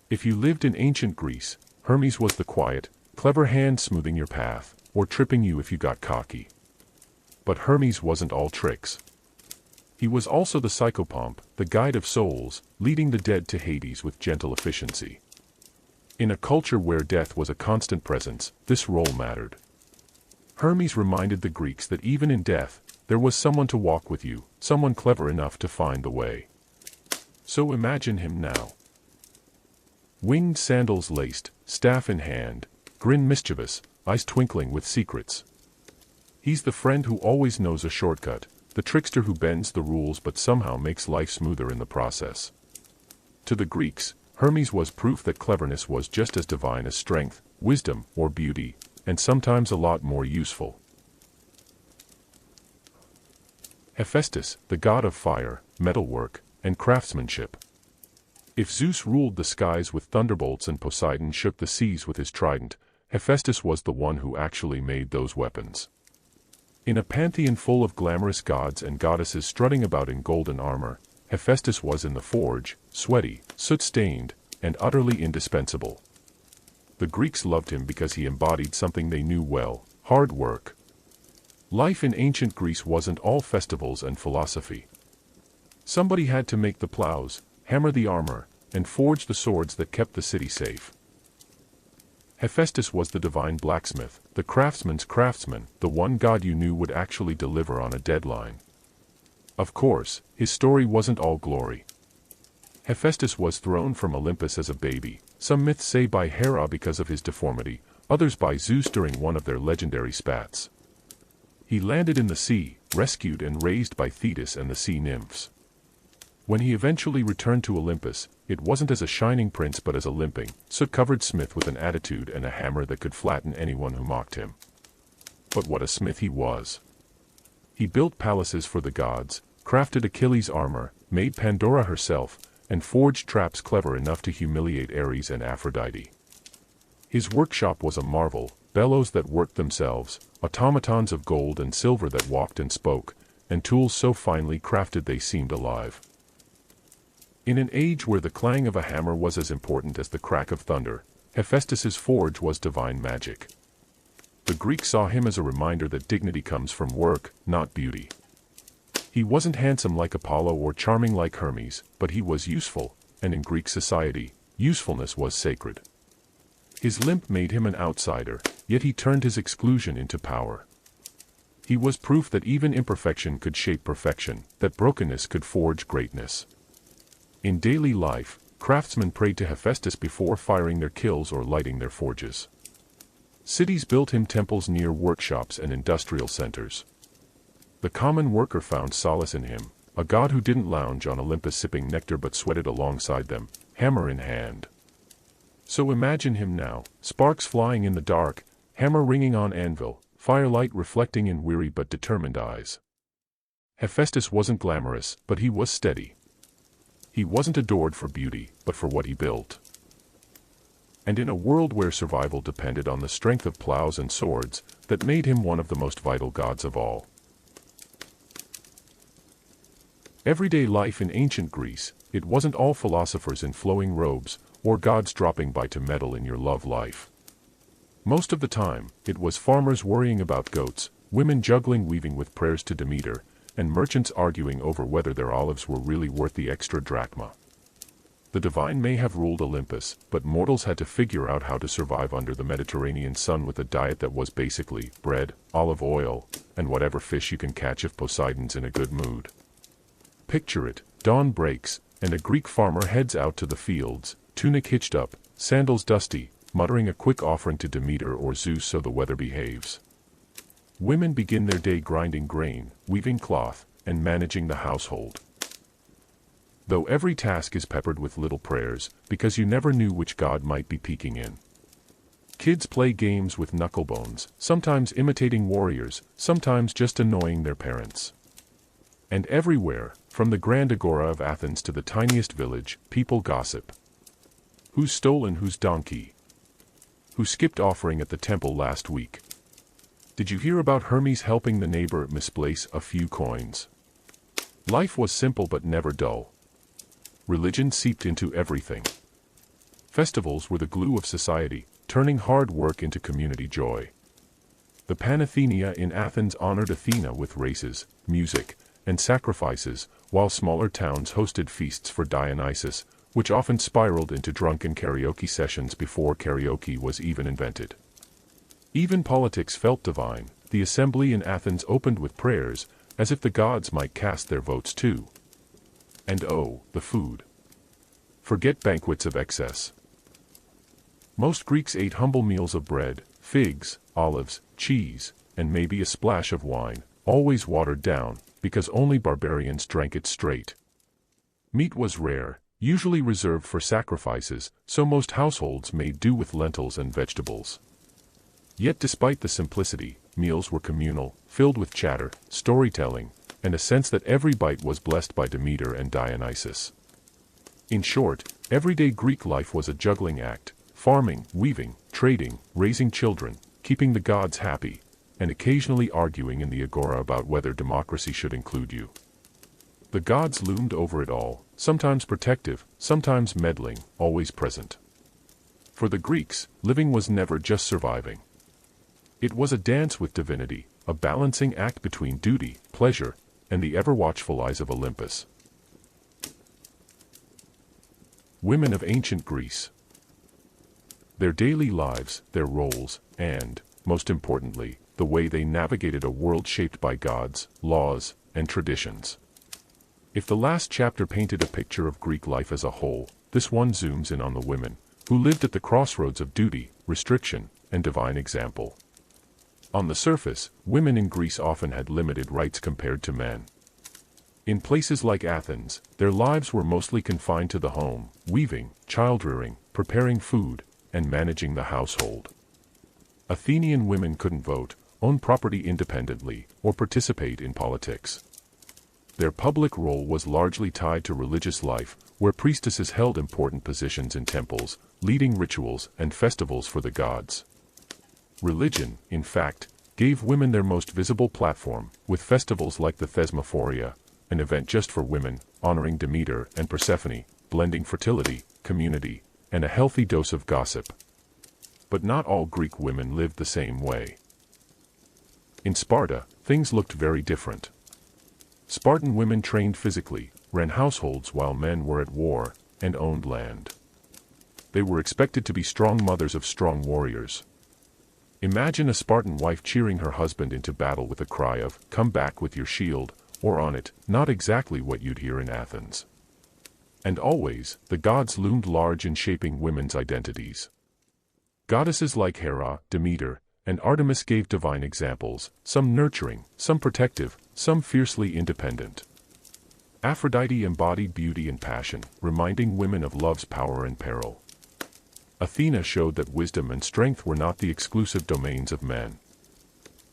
If you lived in ancient Greece, Hermes was the quiet, clever hand smoothing your path, or tripping you if you got cocky. But Hermes wasn't all tricks. He was also the psychopomp, the guide of souls, leading the dead to Hades with gentle efficiency. In a culture where death was a constant presence, this role mattered. Hermes reminded the Greeks that even in death, there was someone to walk with you, someone clever enough to find the way. So imagine him now. Winged sandals laced, staff in hand, grin mischievous, eyes twinkling with secrets. He's the friend who always knows a shortcut, the trickster who bends the rules but somehow makes life smoother in the process. To the Greeks, Hermes was proof that cleverness was just as divine as strength, wisdom, or beauty, and sometimes a lot more useful. Hephaestus, the god of fire, metalwork, and craftsmanship. If Zeus ruled the skies with thunderbolts and Poseidon shook the seas with his trident, Hephaestus was the one who actually made those weapons. In a pantheon full of glamorous gods and goddesses strutting about in golden armor, Hephaestus was in the forge, sweaty, soot-stained, and utterly indispensable. The Greeks loved him because he embodied something they knew well: hard work. Life in ancient Greece wasn't all festivals and philosophy. Somebody had to make the plows, hammer the armor, and forge the swords that kept the city safe. Hephaestus was the divine blacksmith, the craftsman's craftsman, the one god you knew would actually deliver on a deadline. Of course, his story wasn't all glory. Hephaestus was thrown from Olympus as a baby, some myths say by Hera because of his deformity, others by Zeus during one of their legendary spats. He landed in the sea, rescued and raised by Thetis and the sea nymphs. When he eventually returned to Olympus, it wasn't as a shining prince but as a limping, soot-covered smith with an attitude and a hammer that could flatten anyone who mocked him. But what a smith he was! He built palaces for the gods, crafted Achilles' armor, made Pandora herself, and forged traps clever enough to humiliate Ares and Aphrodite. His workshop was a marvel, bellows that worked themselves, automatons of gold and silver that walked and spoke, and tools so finely crafted they seemed alive. In an age where the clang of a hammer was as important as the crack of thunder, Hephaestus's forge was divine magic. The Greeks saw him as a reminder that dignity comes from work, not beauty. He wasn't handsome like Apollo or charming like Hermes, but he was useful, and in Greek society, usefulness was sacred. His limp made him an outsider, yet he turned his exclusion into power. He was proof that even imperfection could shape perfection, that brokenness could forge greatness. In daily life, craftsmen prayed to Hephaestus before firing their kilns or lighting their forges. Cities built him temples near workshops and industrial centers. The common worker found solace in him, a god who didn't lounge on Olympus sipping nectar but sweated alongside them, hammer in hand. So imagine him now, sparks flying in the dark, hammer ringing on anvil, firelight reflecting in weary but determined eyes. Hephaestus wasn't glamorous, but he was steady. He wasn't adored for beauty, but for what he built. And in a world where survival depended on the strength of plows and swords, that made him one of the most vital gods of all. Everyday life in ancient Greece, it wasn't all philosophers in flowing robes, or gods dropping by to meddle in your love life. Most of the time, it was farmers worrying about goats, women juggling weaving with prayers to Demeter, and merchants arguing over whether their olives were really worth the extra drachma. The divine may have ruled Olympus, but mortals had to figure out how to survive under the Mediterranean sun with a diet that was basically bread, olive oil, and whatever fish you can catch if Poseidon's in a good mood. Picture it, dawn breaks, and a Greek farmer heads out to the fields, tunic hitched up, sandals dusty, muttering a quick offering to Demeter or Zeus so the weather behaves. Women begin their day grinding grain, weaving cloth, and managing the household. Though every task is peppered with little prayers, because you never knew which god might be peeking in. Kids play games with knucklebones, sometimes imitating warriors, sometimes just annoying their parents. And everywhere, from the grand agora of Athens to the tiniest village, people gossip. Who's stolen whose donkey? Who skipped offering at the temple last week? Did you hear about Hermes helping the neighbor misplace a few coins? Life was simple but never dull. Religion seeped into everything. Festivals were the glue of society, turning hard work into community joy. The Panathenaea in Athens honored Athena with races, music, and sacrifices, while smaller towns hosted feasts for Dionysus, which often spiraled into drunken karaoke sessions before karaoke was even invented. Even politics felt divine. The assembly in Athens opened with prayers, as if the gods might cast their votes too. And oh, the food. Forget banquets of excess. Most Greeks ate humble meals of bread, figs, olives, cheese, and maybe a splash of wine, always watered down, because only barbarians drank it straight. Meat was rare, usually reserved for sacrifices, so most households made do with lentils and vegetables. Yet despite the simplicity, meals were communal, filled with chatter, storytelling, and a sense that every bite was blessed by Demeter and Dionysus. In short, everyday Greek life was a juggling act, farming, weaving, trading, raising children, keeping the gods happy, and occasionally arguing in the agora about whether democracy should include you. The gods loomed over it all, sometimes protective, sometimes meddling, always present. For the Greeks, living was never just surviving. It was a dance with divinity, a balancing act between duty, pleasure, and the ever-watchful eyes of Olympus. Women of ancient Greece. their daily lives, their roles, and, most importantly, the way they navigated a world shaped by gods, laws, and traditions. If the last chapter painted a picture of Greek life as a whole, this one zooms in on the women, who lived at the crossroads of duty, restriction, and divine example. On the surface, women in Greece often had limited rights compared to men. In places like Athens, their lives were mostly confined to the home, weaving, child-rearing, preparing food, and managing the household. Athenian women couldn't vote, own property independently, or participate in politics. Their public role was largely tied to religious life, where priestesses held important positions in temples, leading rituals and festivals for the gods. Religion, in fact, gave women their most visible platform, with festivals like the Thesmophoria, an event just for women, honoring Demeter and Persephone, blending fertility, community, and a healthy dose of gossip. But not all Greek women lived the same way. In Sparta, things looked very different. Spartan women trained physically, ran households while men were at war, and owned land. They were expected to be strong mothers of strong warriors. Imagine a Spartan wife cheering her husband into battle with a cry of, "Come back with your shield," or on it, not exactly what you'd hear in Athens. And always, the gods loomed large in shaping women's identities. Goddesses like Hera, Demeter, and Artemis gave divine examples, some nurturing, some protective, some fiercely independent. Aphrodite embodied beauty and passion, reminding women of love's power and peril. Athena showed that wisdom and strength were not the exclusive domains of men.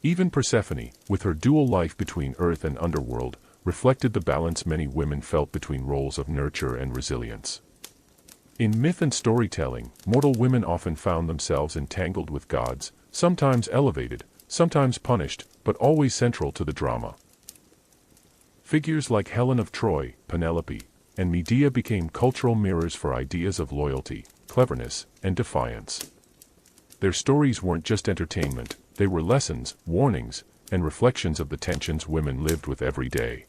Even Persephone, with her dual life between earth and underworld, reflected the balance many women felt between roles of nurture and resilience. In myth and storytelling, mortal women often found themselves entangled with gods, sometimes elevated, sometimes punished, but always central to the drama. Figures like Helen of Troy, Penelope, and Medea became cultural mirrors for ideas of loyalty, cleverness, and defiance. Their stories weren't just entertainment, they were lessons, warnings, and reflections of the tensions women lived with every day.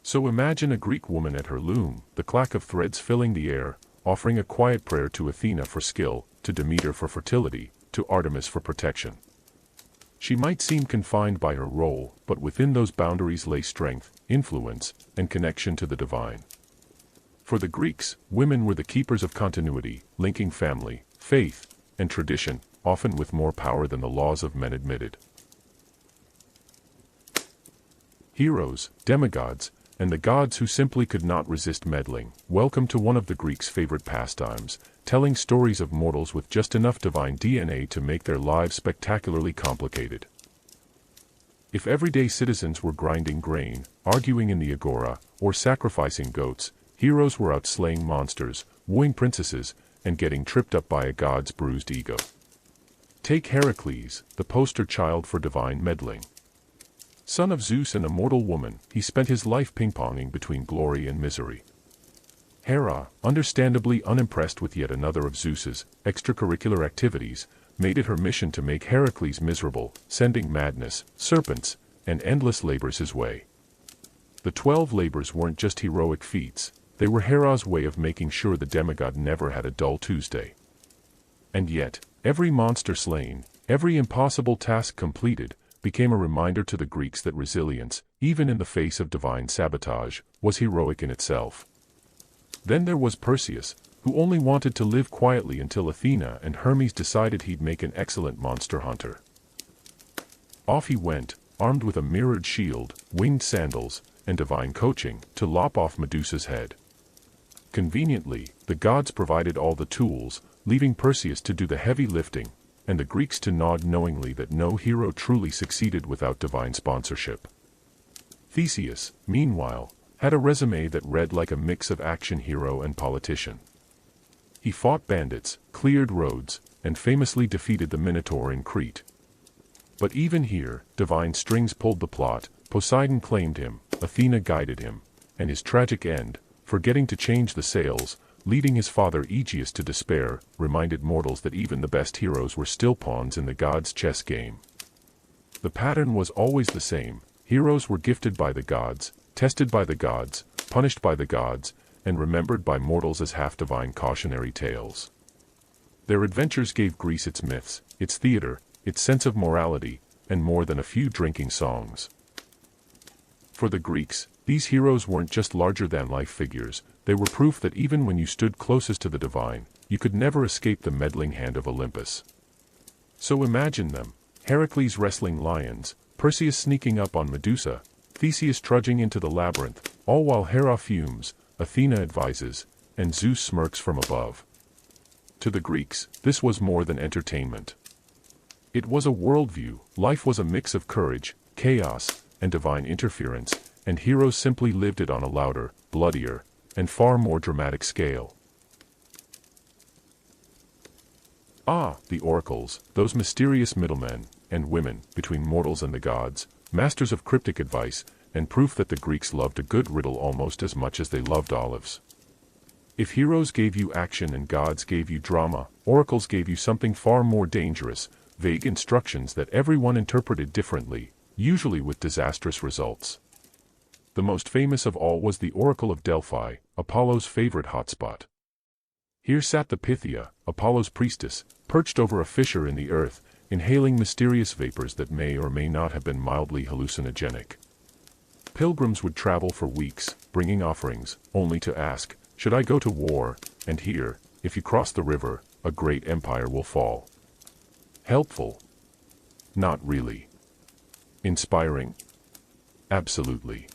So imagine a Greek woman at her loom, the clack of threads filling the air, offering a quiet prayer to Athena for skill, to Demeter for fertility, to Artemis for protection. She might seem confined by her role, but within those boundaries lay strength, influence, and connection to the divine. For the Greeks, women were the keepers of continuity, linking family, faith, and tradition, often with more power than the laws of men admitted. Heroes, demigods, and the gods who simply could not resist meddling, welcome to one of the Greeks' favorite pastimes, telling stories of mortals with just enough divine DNA to make their lives spectacularly complicated. If everyday citizens were grinding grain, arguing in the agora, or sacrificing goats, heroes were out slaying monsters, wooing princesses, and getting tripped up by a god's bruised ego. Take Heracles, the poster child for divine meddling. Son of Zeus and a mortal woman, he spent his life ping-ponging between glory and misery. Hera, understandably unimpressed with yet another of Zeus's extracurricular activities, made it her mission to make Heracles miserable, sending madness, serpents, and endless labors his way. The 12 labors weren't just heroic feats, they were Hera's way of making sure the demigod never had a dull Tuesday. And yet, every monster slain, every impossible task completed, became a reminder to the Greeks that resilience, even in the face of divine sabotage, was heroic in itself. Then there was Perseus, who only wanted to live quietly until Athena and Hermes decided he'd make an excellent monster hunter. Off he went, armed with a mirrored shield, winged sandals, and divine coaching, to lop off Medusa's head. Conveniently, the gods provided all the tools, leaving Perseus to do the heavy lifting, and the Greeks to nod knowingly that no hero truly succeeded without divine sponsorship. Theseus, meanwhile, had a resume that read like a mix of action hero and politician. He fought bandits, cleared roads, and famously defeated the Minotaur in Crete. But even here, divine strings pulled the plot, Poseidon claimed him, Athena guided him, and his tragic end, forgetting to change the sails, leading his father Aegeus to despair, reminded mortals that even the best heroes were still pawns in the gods' chess game. The pattern was always the same: heroes were gifted by the gods, tested by the gods, punished by the gods, and remembered by mortals as half-divine cautionary tales. Their adventures gave Greece its myths, its theater, its sense of morality, and more than a few drinking songs. For the Greeks, these heroes weren't just larger-than-life figures, they were proof that even when you stood closest to the divine, you could never escape the meddling hand of Olympus. So imagine them: Heracles wrestling lions, Perseus sneaking up on Medusa, Theseus trudging into the labyrinth, all while Hera fumes, Athena advises, and Zeus smirks from above. To the Greeks, this was more than entertainment. It was a worldview. Life was a mix of courage, chaos, and divine interference, and heroes simply lived it on a louder, bloodier, and far more dramatic scale. Ah, the oracles, those mysterious middlemen and women between mortals and the gods, masters of cryptic advice, and proof that the Greeks loved a good riddle almost as much as they loved olives. If heroes gave you action and gods gave you drama, oracles gave you something far more dangerous: vague instructions that everyone interpreted differently, usually with disastrous results. The most famous of all was the Oracle of Delphi, Apollo's favorite hotspot. Here sat the Pythia, Apollo's priestess, perched over a fissure in the earth, inhaling mysterious vapors that may or may not have been mildly hallucinogenic. Pilgrims would travel for weeks, bringing offerings, only to ask, "Should I go to war?" And here, "If you cross the river, a great empire will fall." Helpful? Not really. Inspiring? Absolutely.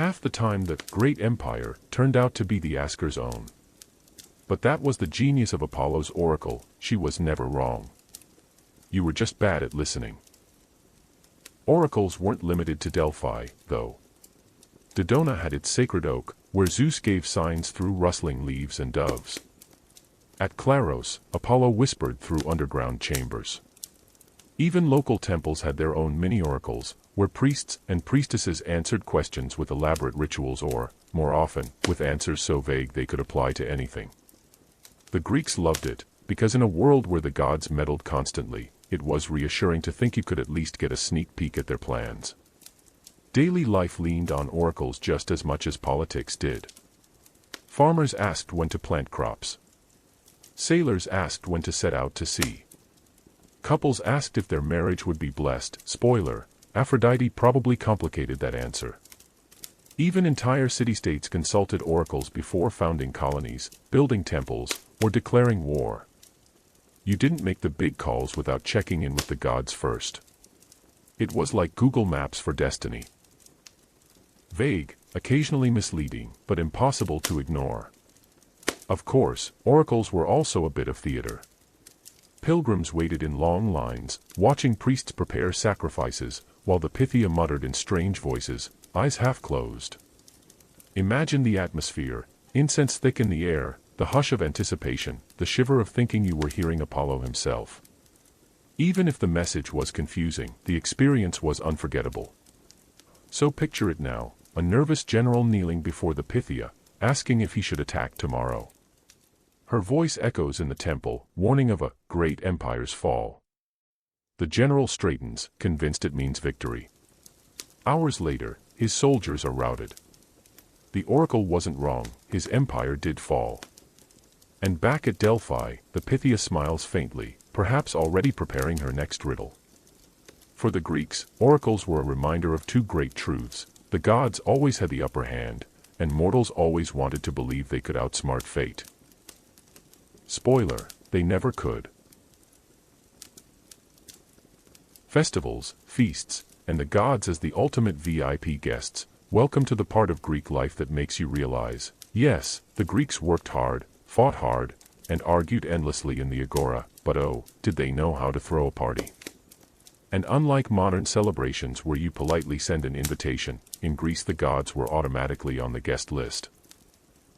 Half the time the great empire turned out to be the asker's own. But that was the genius of Apollo's oracle: she was never wrong. You were just bad at listening. Oracles weren't limited to Delphi, though. Dodona had its sacred oak, where Zeus gave signs through rustling leaves and doves. At Claros, Apollo whispered through underground chambers. Even local temples had their own mini-oracles, where priests and priestesses answered questions with elaborate rituals or, more often, with answers so vague they could apply to anything. The Greeks loved it, because in a world where the gods meddled constantly, it was reassuring to think you could at least get a sneak peek at their plans. Daily life leaned on oracles just as much as politics did. Farmers asked when to plant crops. Sailors asked when to set out to sea. Couples asked if their marriage would be blessed. Spoiler: Aphrodite probably complicated that answer. Even entire city-states consulted oracles before founding colonies, building temples, or declaring war. You didn't make the big calls without checking in with the gods first. It was like Google Maps for destiny. Vague, occasionally misleading, but impossible to ignore. Of course, oracles were also a bit of theater. Pilgrims waited in long lines, watching priests prepare sacrifices, while the Pythia muttered in strange voices, eyes half closed. Imagine the atmosphere: incense thick in the air, the hush of anticipation, the shiver of thinking you were hearing Apollo himself. Even if the message was confusing, the experience was unforgettable. So picture it now: a nervous general kneeling before the Pythia, asking if he should attack tomorrow. Her voice echoes in the temple, warning of a great empire's fall. The general straightens, convinced it means victory. Hours later, his soldiers are routed. The oracle wasn't wrong: his empire did fall. And back at Delphi, the Pythia smiles faintly, perhaps already preparing her next riddle. For the Greeks, oracles were a reminder of two great truths: the gods always had the upper hand, and mortals always wanted to believe they could outsmart fate. Spoiler: they never could. Festivals, feasts, and the gods as the ultimate VIP guests. Welcome to the part of Greek life that makes you realize, yes, the Greeks worked hard, fought hard, and argued endlessly in the agora, but oh, did they know how to throw a party. And unlike modern celebrations where you politely send an invitation, in Greece the gods were automatically on the guest list.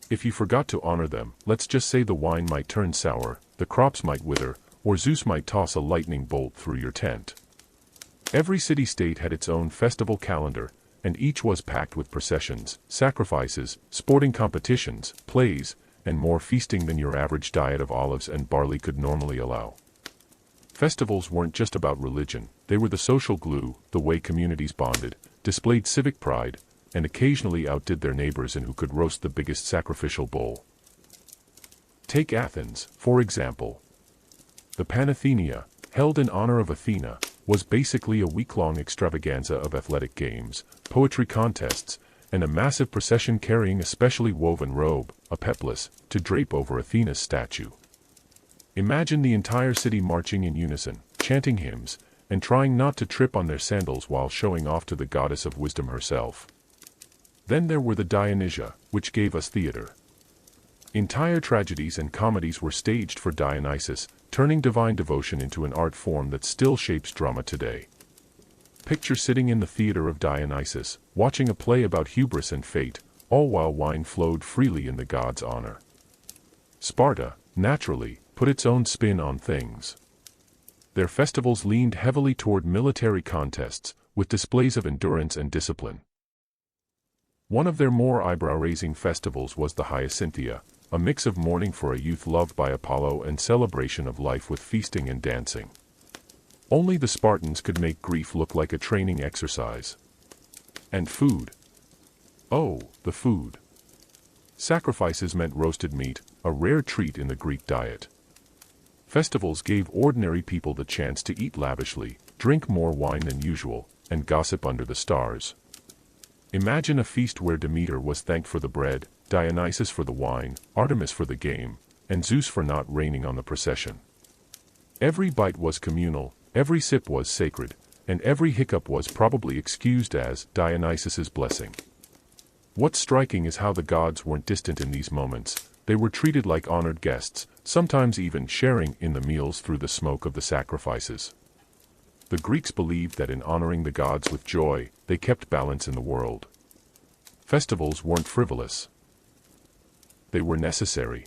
If you forgot to honor them, let's just say the wine might turn sour, the crops might wither, or Zeus might toss a lightning bolt through your tent. Every city-state had its own festival calendar, and each was packed with processions, sacrifices, sporting competitions, plays, and more feasting than your average diet of olives and barley could normally allow. Festivals weren't just about religion, they were the social glue, the way communities bonded, displayed civic pride, and occasionally outdid their neighbors in who could roast the biggest sacrificial bull. Take Athens, for example. The Panathenea, held in honor of Athena, was basically a week-long extravaganza of athletic games, poetry contests, and a massive procession carrying a specially woven robe, a peplus, to drape over Athena's statue. Imagine the entire city marching in unison, chanting hymns, and trying not to trip on their sandals while showing off to the goddess of wisdom herself. Then there were the Dionysia, which gave us theater. Entire tragedies and comedies were staged for Dionysus, turning divine devotion into an art form that still shapes drama today. Picture sitting in the theater of Dionysus, watching a play about hubris and fate, all while wine flowed freely in the god's honor. Sparta, naturally, put its own spin on things. Their festivals leaned heavily toward military contests, with displays of endurance and discipline. One of their more eyebrow-raising festivals was the Hyacinthia, a mix of mourning for a youth loved by Apollo and celebration of life with feasting and dancing. Only the Spartans could make grief look like a training exercise. And food. Oh, the food. Sacrifices meant roasted meat, a rare treat in the Greek diet. Festivals gave ordinary people the chance to eat lavishly, drink more wine than usual, and gossip under the stars. Imagine a feast where Demeter was thanked for the bread, Dionysus for the wine, Artemis for the game, and Zeus for not raining on the procession. Every bite was communal, every sip was sacred, and every hiccup was probably excused as Dionysus's blessing. What's striking is how the gods weren't distant in these moments. They were treated like honored guests, sometimes even sharing in the meals through the smoke of the sacrifices. The Greeks believed that in honoring the gods with joy, they kept balance in the world. Festivals weren't frivolous. They were necessary.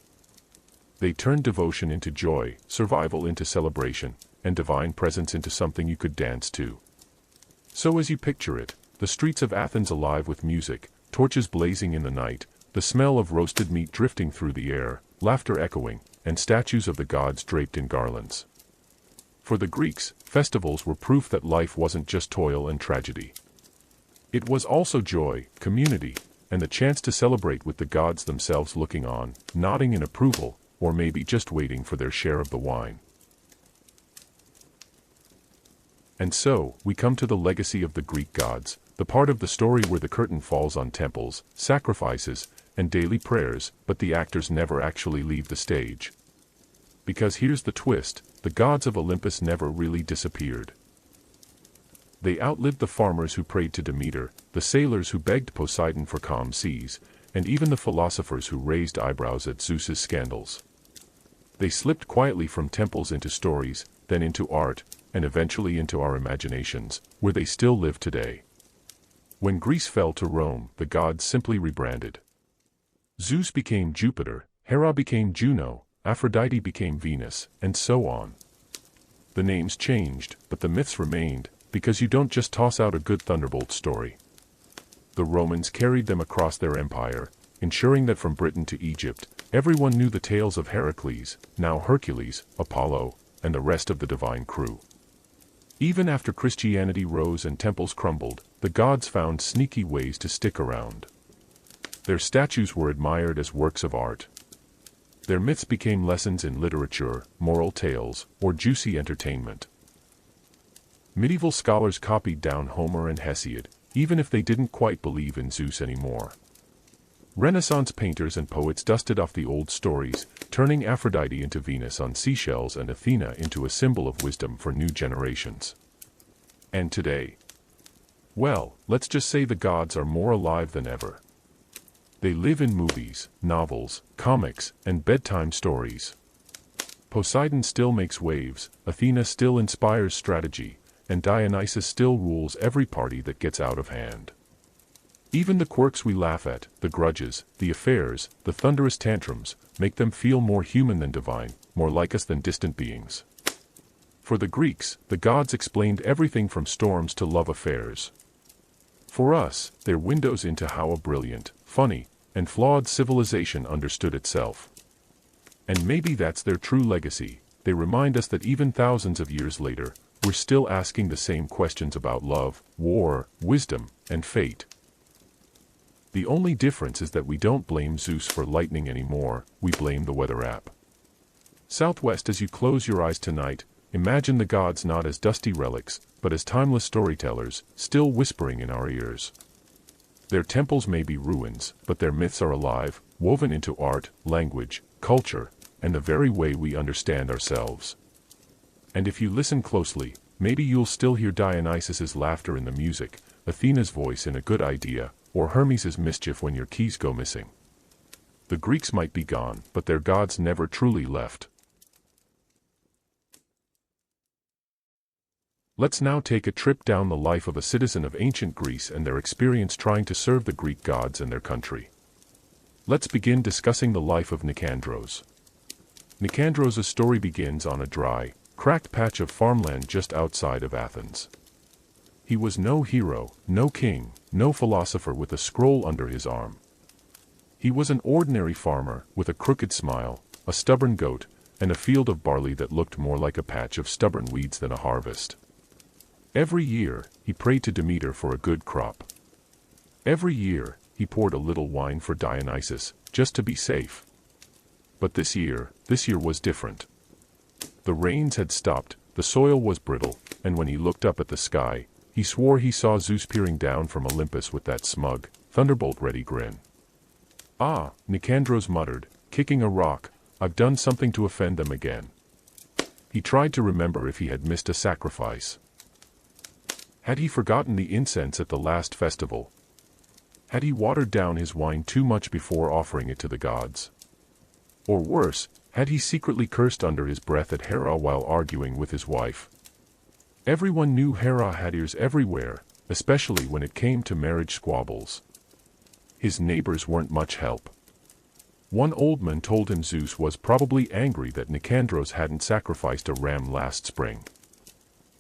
They turned devotion into joy, survival into celebration, and divine presence into something you could dance to. So as you picture it, the streets of Athens alive with music, torches blazing in the night, the smell of roasted meat drifting through the air, laughter echoing, and statues of the gods draped in garlands. For the Greeks, festivals were proof that life wasn't just toil and tragedy. It was also joy, community, and the chance to celebrate with the gods themselves looking on, nodding in approval, or maybe just waiting for their share of the wine. And so, we come to the legacy of the Greek gods, the part of the story where the curtain falls on temples, sacrifices, and daily prayers, but the actors never actually leave the stage. Because here's the twist, the gods of Olympus never really disappeared. They outlived the farmers who prayed to Demeter, the sailors who begged Poseidon for calm seas, and even the philosophers who raised eyebrows at Zeus's scandals. They slipped quietly from temples into stories, then into art, and eventually into our imaginations, where they still live today. When Greece fell to Rome, the gods simply rebranded. Zeus became Jupiter, Hera became Juno, Aphrodite became Venus, and so on. The names changed, but the myths remained, because you don't just toss out a good thunderbolt story. The Romans carried them across their empire, ensuring that from Britain to Egypt, everyone knew the tales of Heracles, now Hercules, Apollo, and the rest of the divine crew. Even after Christianity rose and temples crumbled, the gods found sneaky ways to stick around. Their statues were admired as works of art. Their myths became lessons in literature, moral tales, or juicy entertainment. Medieval scholars copied down Homer and Hesiod, even if they didn't quite believe in Zeus anymore. Renaissance painters and poets dusted off the old stories, turning Aphrodite into Venus on seashells and Athena into a symbol of wisdom for new generations. And today? Well, let's just say the gods are more alive than ever. They live in movies, novels, comics, and bedtime stories. Poseidon still makes waves, Athena still inspires strategy, and Dionysus still rules every party that gets out of hand. Even the quirks we laugh at, the grudges, the affairs, the thunderous tantrums, make them feel more human than divine, more like us than distant beings. For the Greeks, the gods explained everything from storms to love affairs. For us, they're windows into how a brilliant, funny, and flawed civilization understood itself. And maybe that's their true legacy. They remind us that even thousands of years later, we're still asking the same questions about love, war, wisdom, and fate. The only difference is that we don't blame Zeus for lightning anymore, we blame the weather app. Southwest, as you close your eyes tonight, imagine the gods not as dusty relics, but as timeless storytellers, still whispering in our ears. Their temples may be ruins, but their myths are alive, woven into art, language, culture, and the very way we understand ourselves. And if you listen closely, maybe you'll still hear Dionysus's laughter in the music, Athena's voice in a good idea, or Hermes' mischief when your keys go missing. The Greeks might be gone, but their gods never truly left. Let's now take a trip down the life of a citizen of ancient Greece and their experience trying to serve the Greek gods and their country. Let's begin discussing the life of Nicandros. Nicandros' story begins on a dry, cracked patch of farmland just outside of Athens. He was no hero, no king, no philosopher with a scroll under his arm. He was an ordinary farmer, with a crooked smile, a stubborn goat, and a field of barley that looked more like a patch of stubborn weeds than a harvest. Every year, he prayed to Demeter for a good crop. Every year, he poured a little wine for Dionysus, just to be safe. But this year was different. The rains had stopped, the soil was brittle, and when he looked up at the sky, he swore he saw Zeus peering down from Olympus with that smug, thunderbolt-ready grin. "Ah," Nicandros muttered, kicking a rock, "I've done something to offend them again." He tried to remember if he had missed a sacrifice. Had he forgotten the incense at the last festival? Had he watered down his wine too much before offering it to the gods? Or worse, had he secretly cursed under his breath at Hera while arguing with his wife? Everyone knew Hera had ears everywhere, especially when it came to marriage squabbles. His neighbors weren't much help. One old man told him Zeus was probably angry that Nicandros hadn't sacrificed a ram last spring.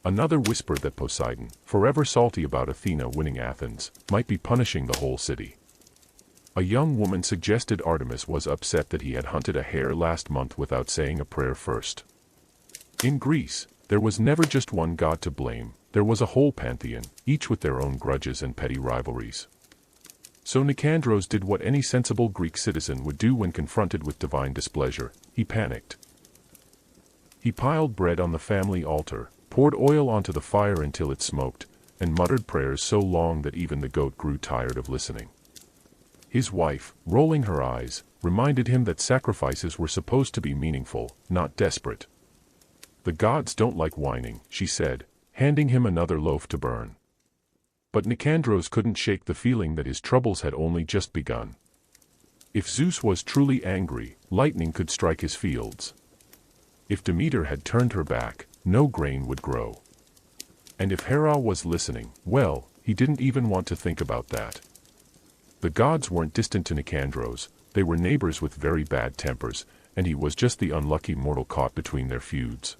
Another whispered that Poseidon, forever salty about Athena winning Athens, might be punishing the whole city. A young woman suggested Artemis was upset that he had hunted a hare last month without saying a prayer first. In Greece, there was never just one god to blame, there was a whole pantheon, each with their own grudges and petty rivalries. So Nicandros did what any sensible Greek citizen would do when confronted with divine displeasure: he panicked. He piled bread on the family altar, poured oil onto the fire until it smoked, and muttered prayers so long that even the goat grew tired of listening. His wife, rolling her eyes, reminded him that sacrifices were supposed to be meaningful, not desperate. "The gods don't like whining," she said, handing him another loaf to burn. But Nicandros couldn't shake the feeling that his troubles had only just begun. If Zeus was truly angry, lightning could strike his fields. If Demeter had turned her back, no grain would grow. And if Hera was listening, well, he didn't even want to think about that. The gods weren't distant to Nicandros, they were neighbors with very bad tempers, and he was just the unlucky mortal caught between their feuds.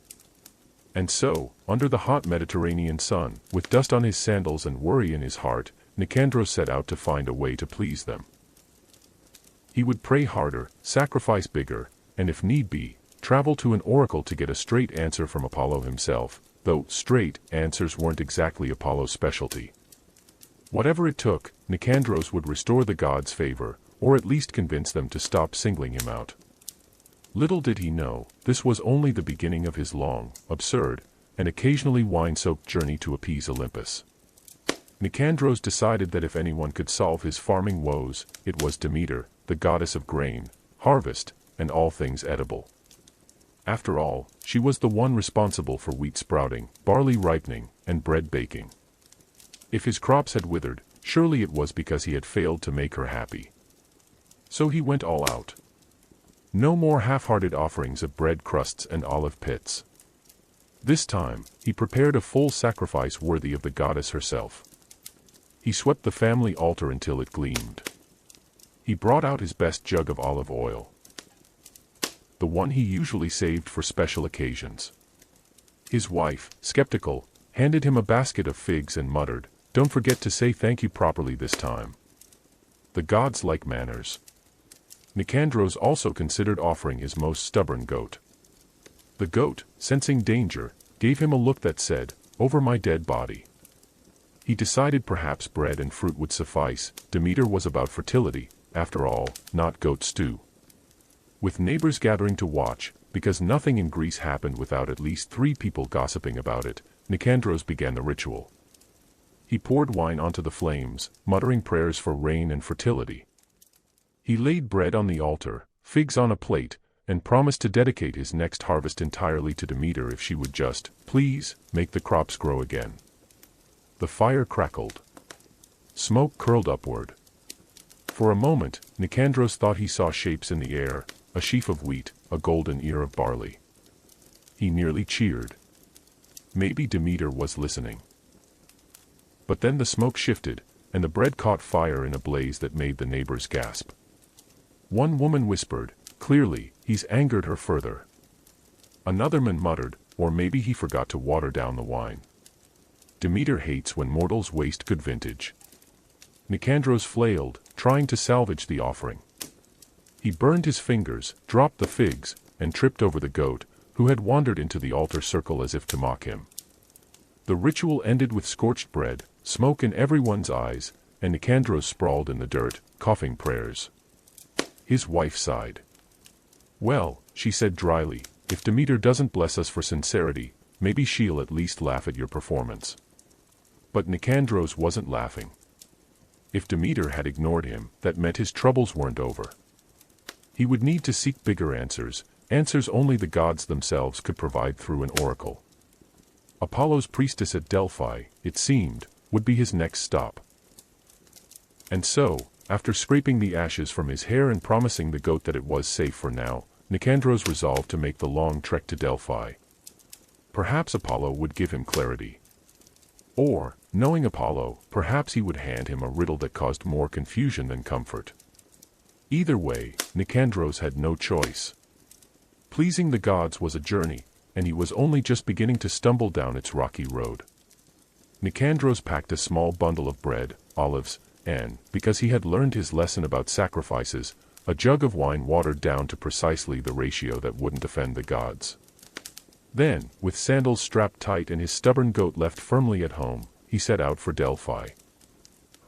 And so, under the hot Mediterranean sun, with dust on his sandals and worry in his heart, Nicandros set out to find a way to please them. He would pray harder, sacrifice bigger, and if need be, travel to an oracle to get a straight answer from Apollo himself, though straight answers weren't exactly Apollo's specialty. Whatever it took, Nicandros would restore the gods' favor, or at least convince them to stop singling him out. Little did he know, this was only the beginning of his long, absurd, and occasionally wine-soaked journey to appease Olympus. Nicandros decided that if anyone could solve his farming woes, it was Demeter, the goddess of grain, harvest, and all things edible. After all, she was the one responsible for wheat sprouting, barley ripening, and bread baking. If his crops had withered, surely it was because he had failed to make her happy. So he went all out. No more half-hearted offerings of bread crusts and olive pits. This time, he prepared a full sacrifice worthy of the goddess herself. He swept the family altar until it gleamed. He brought out his best jug of olive oil, the one he usually saved for special occasions. His wife, skeptical, handed him a basket of figs and muttered, "Don't forget to say thank you properly this time. The gods like manners." Nicandros also considered offering his most stubborn goat. The goat, sensing danger, gave him a look that said, "Over my dead body." He decided perhaps bread and fruit would suffice. Demeter was about fertility, after all, not goat stew. With neighbors gathering to watch, because nothing in Greece happened without at least 3 people gossiping about it, Nicandros began the ritual. He poured wine onto the flames, muttering prayers for rain and fertility. He laid bread on the altar, figs on a plate, and promised to dedicate his next harvest entirely to Demeter if she would just, please, make the crops grow again. The fire crackled. Smoke curled upward. For a moment, Nicandros thought he saw shapes in the air, a sheaf of wheat, a golden ear of barley. He nearly cheered. Maybe Demeter was listening. But then the smoke shifted, and the bread caught fire in a blaze that made the neighbors gasp. One woman whispered, clearly, he's angered her further. Another man muttered, or maybe he forgot to water down the wine. Demeter hates when mortals waste good vintage. Nicandros flailed, trying to salvage the offering. He burned his fingers, dropped the figs, and tripped over the goat, who had wandered into the altar circle as if to mock him. The ritual ended with scorched bread, smoke in everyone's eyes, and Nicandros sprawled in the dirt, coughing prayers. His wife sighed. Well, she said dryly, if Demeter doesn't bless us for sincerity, maybe she'll at least laugh at your performance. But Nicandros wasn't laughing. If Demeter had ignored him, that meant his troubles weren't over. He would need to seek bigger answers, answers only the gods themselves could provide through an oracle. Apollo's priestess at Delphi, it seemed, would be his next stop. And so, after scraping the ashes from his hair and promising the goat that it was safe for now, Nicandros resolved to make the long trek to Delphi. Perhaps Apollo would give him clarity. Or, knowing Apollo, perhaps he would hand him a riddle that caused more confusion than comfort. Either way, Nicandros had no choice. Pleasing the gods was a journey, and he was only just beginning to stumble down its rocky road. Nicandros packed a small bundle of bread, olives, and, because he had learned his lesson about sacrifices, a jug of wine watered down to precisely the ratio that wouldn't offend the gods. Then, with sandals strapped tight and his stubborn goat left firmly at home, he set out for Delphi.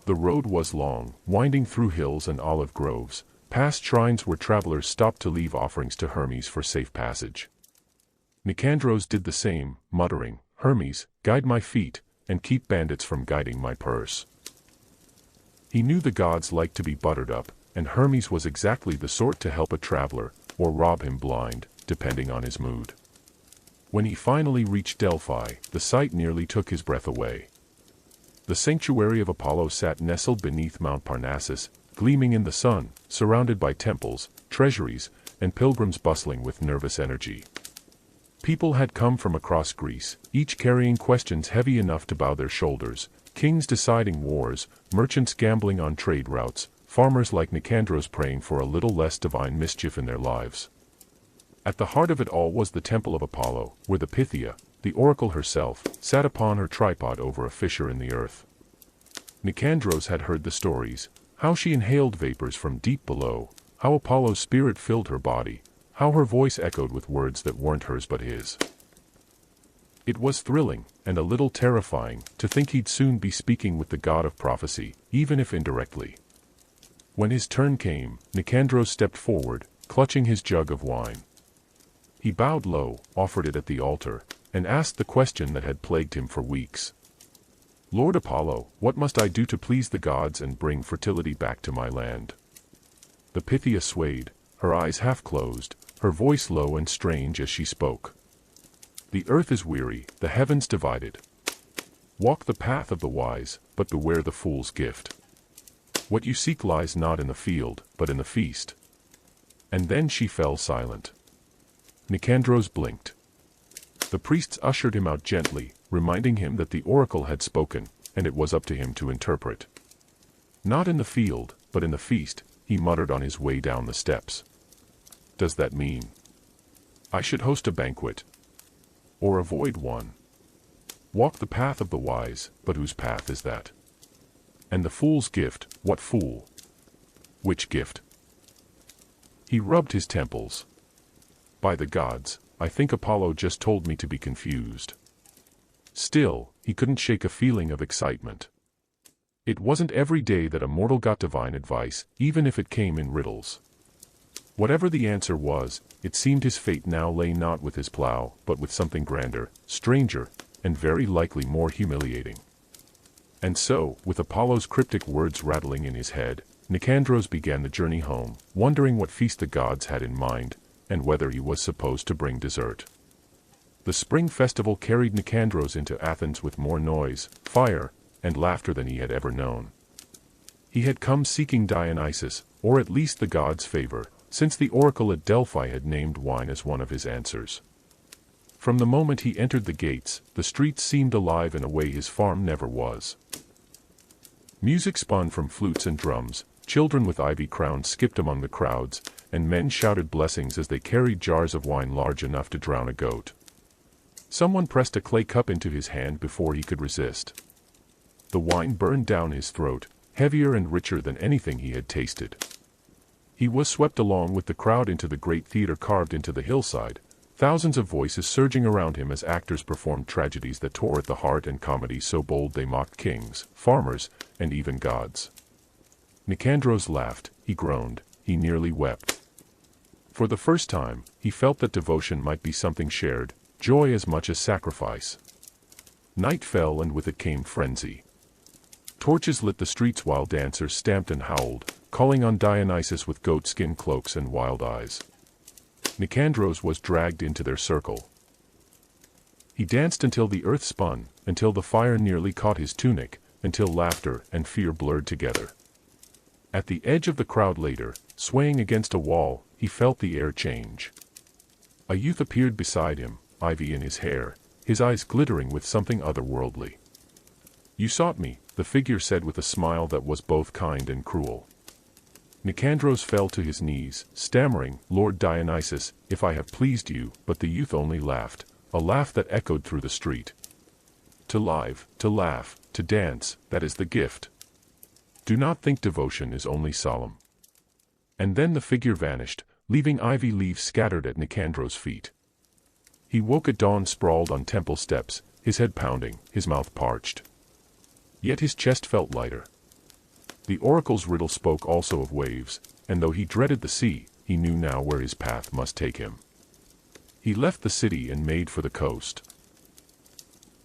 The road was long, winding through hills and olive groves, past shrines where travelers stopped to leave offerings to Hermes for safe passage. Nicandros did the same, muttering, Hermes, guide my feet, and keep bandits from guiding my purse. He knew the gods liked to be buttered up, and Hermes was exactly the sort to help a traveler, or rob him blind, depending on his mood. When he finally reached Delphi, the sight nearly took his breath away. The sanctuary of Apollo sat nestled beneath Mount Parnassus, gleaming in the sun, surrounded by temples, treasuries, and pilgrims bustling with nervous energy. People had come from across Greece, each carrying questions heavy enough to bow their shoulders, kings deciding wars, merchants gambling on trade routes, farmers like Nicandros praying for a little less divine mischief in their lives. At the heart of it all was the temple of Apollo, where the Pythia, the oracle herself, sat upon her tripod over a fissure in the earth. Nicandros had heard the stories, how she inhaled vapors from deep below, how Apollo's spirit filled her body, how her voice echoed with words that weren't hers but his. It was thrilling, and a little terrifying, to think he'd soon be speaking with the god of prophecy, even if indirectly. When his turn came, Nicandros stepped forward, clutching his jug of wine. He bowed low, offered it at the altar, and asked the question that had plagued him for weeks. Lord Apollo, what must I do to please the gods and bring fertility back to my land? The Pythia swayed, her eyes half closed, her voice low and strange as she spoke. The earth is weary, the heavens divided. Walk the path of the wise, but beware the fool's gift. What you seek lies not in the field, but in the feast. And then she fell silent. Nicandros blinked. The priests ushered him out gently, reminding him that the oracle had spoken, and it was up to him to interpret. Not in the field, but in the feast, he muttered on his way down the steps. Does that mean I should host a banquet? Or avoid one? Walk the path of the wise, but whose path is that? And the fool's gift, what fool? Which gift? He rubbed his temples. By the gods, I think Apollo just told me to be confused. Still, he couldn't shake a feeling of excitement. It wasn't every day that a mortal got divine advice, even if it came in riddles. Whatever the answer was, it seemed his fate now lay not with his plow, but with something grander, stranger, and very likely more humiliating. And so, with Apollo's cryptic words rattling in his head, Nicandros began the journey home, wondering what feast the gods had in mind, and whether he was supposed to bring dessert. The spring festival carried Nicandros into Athens with more noise, fire, and laughter than he had ever known. He had come seeking Dionysus, or at least the god's favor, since the oracle at Delphi had named wine as one of his answers. From the moment he entered the gates, the streets seemed alive in a way his farm never was. Music spun from flutes and drums, children with ivy crowns skipped among the crowds, and men shouted blessings as they carried jars of wine large enough to drown a goat. Someone pressed a clay cup into his hand before he could resist. The wine burned down his throat, heavier and richer than anything he had tasted. He was swept along with the crowd into the great theater carved into the hillside, thousands of voices surging around him as actors performed tragedies that tore at the heart and comedies so bold they mocked kings, farmers, and even gods. Nicandros laughed, he groaned, he nearly wept. For the first time, he felt that devotion might be something shared, joy as much as sacrifice. Night fell and with it came frenzy. Torches lit the streets while dancers stamped and howled, calling on Dionysus with goatskin cloaks and wild eyes. Nicandros was dragged into their circle. He danced until the earth spun, until the fire nearly caught his tunic, until laughter and fear blurred together. At the edge of the crowd later, swaying against a wall, he felt the air change. A youth appeared beside him, ivy in his hair, his eyes glittering with something otherworldly. "You sought me," the figure said with a smile that was both kind and cruel. Nicandros fell to his knees, stammering, "Lord Dionysus, if I have pleased you," but the youth only laughed, a laugh that echoed through the street. To laugh, to dance, that is the gift. Do not think devotion is only solemn. And then the figure vanished, leaving ivy leaves scattered at Nicandros' feet. He woke at dawn sprawled on temple steps, his head pounding, his mouth parched. Yet his chest felt lighter. The oracle's riddle spoke also of waves, and though he dreaded the sea, he knew now where his path must take him. He left the city and made for the coast.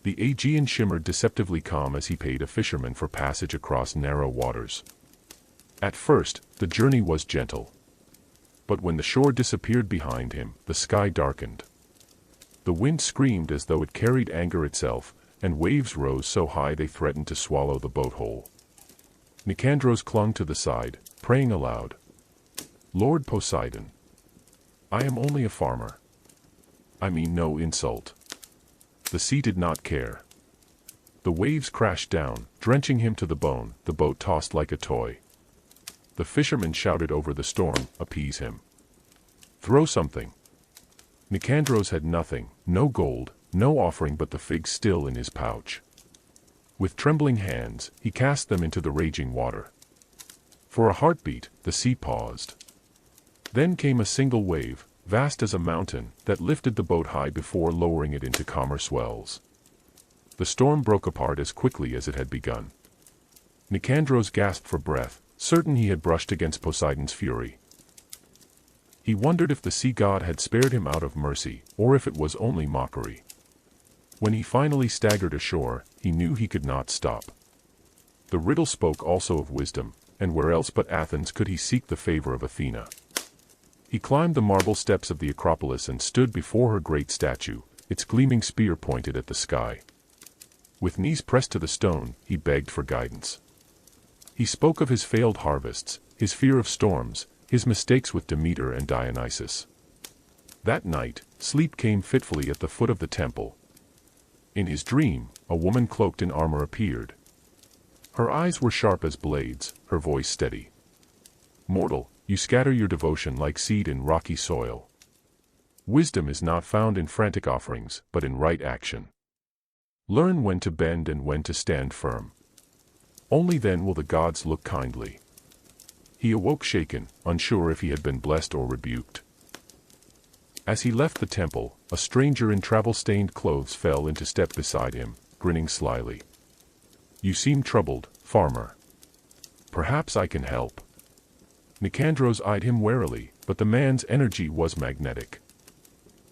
The Aegean shimmered deceptively calm as he paid a fisherman for passage across narrow waters. At first, the journey was gentle. But when the shore disappeared behind him, the sky darkened. The wind screamed as though it carried anger itself, and waves rose so high they threatened to swallow the boat whole. Nicandros clung to the side, praying aloud. "Lord Poseidon, I am only a farmer. I mean no insult." The sea did not care. The waves crashed down, drenching him to the bone, the boat tossed like a toy. The fisherman shouted over the storm, "Appease him. Throw something." Nicandros had nothing, no gold, no offering but the figs still in his pouch. With trembling hands, he cast them into the raging water. For a heartbeat, the sea paused. Then came a single wave, vast as a mountain, that lifted the boat high before lowering it into calmer swells. The storm broke apart as quickly as it had begun. Nicandros gasped for breath, certain he had brushed against Poseidon's fury. He wondered if the sea god had spared him out of mercy, or if it was only mockery. When he finally staggered ashore, he knew he could not stop. The riddle spoke also of wisdom, and where else but Athens could he seek the favor of Athena? He climbed the marble steps of the Acropolis and stood before her great statue, its gleaming spear pointed at the sky. With knees pressed to the stone, he begged for guidance. He spoke of his failed harvests, his fear of storms, his mistakes with Demeter and Dionysus. That night, sleep came fitfully at the foot of the temple. In his dream, a woman cloaked in armor appeared. Her eyes were sharp as blades, her voice steady. "Mortal, you scatter your devotion like seed in rocky soil. Wisdom is not found in frantic offerings, but in right action. Learn when to bend and when to stand firm. Only then will the gods look kindly." He awoke shaken, unsure if he had been blessed or rebuked. As he left the temple, a stranger in travel-stained clothes fell into step beside him, grinning slyly. "You seem troubled, farmer. Perhaps I can help." Nicandros eyed him warily, but the man's energy was magnetic.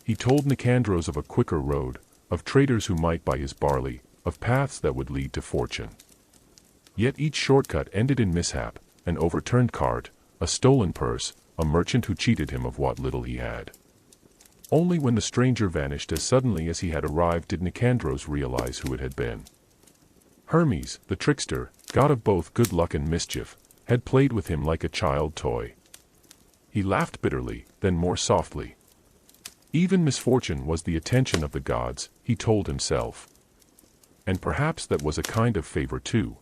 He told Nicandros of a quicker road, of traders who might buy his barley, of paths that would lead to fortune. Yet each shortcut ended in mishap: an overturned cart, a stolen purse, a merchant who cheated him of what little he had. Only when the stranger vanished as suddenly as he had arrived did Nicandros realize who it had been. Hermes, the trickster, god of both good luck and mischief, had played with him like a child toy. He laughed bitterly, then more softly. Even misfortune was the attention of the gods, he told himself. And perhaps that was a kind of favor too.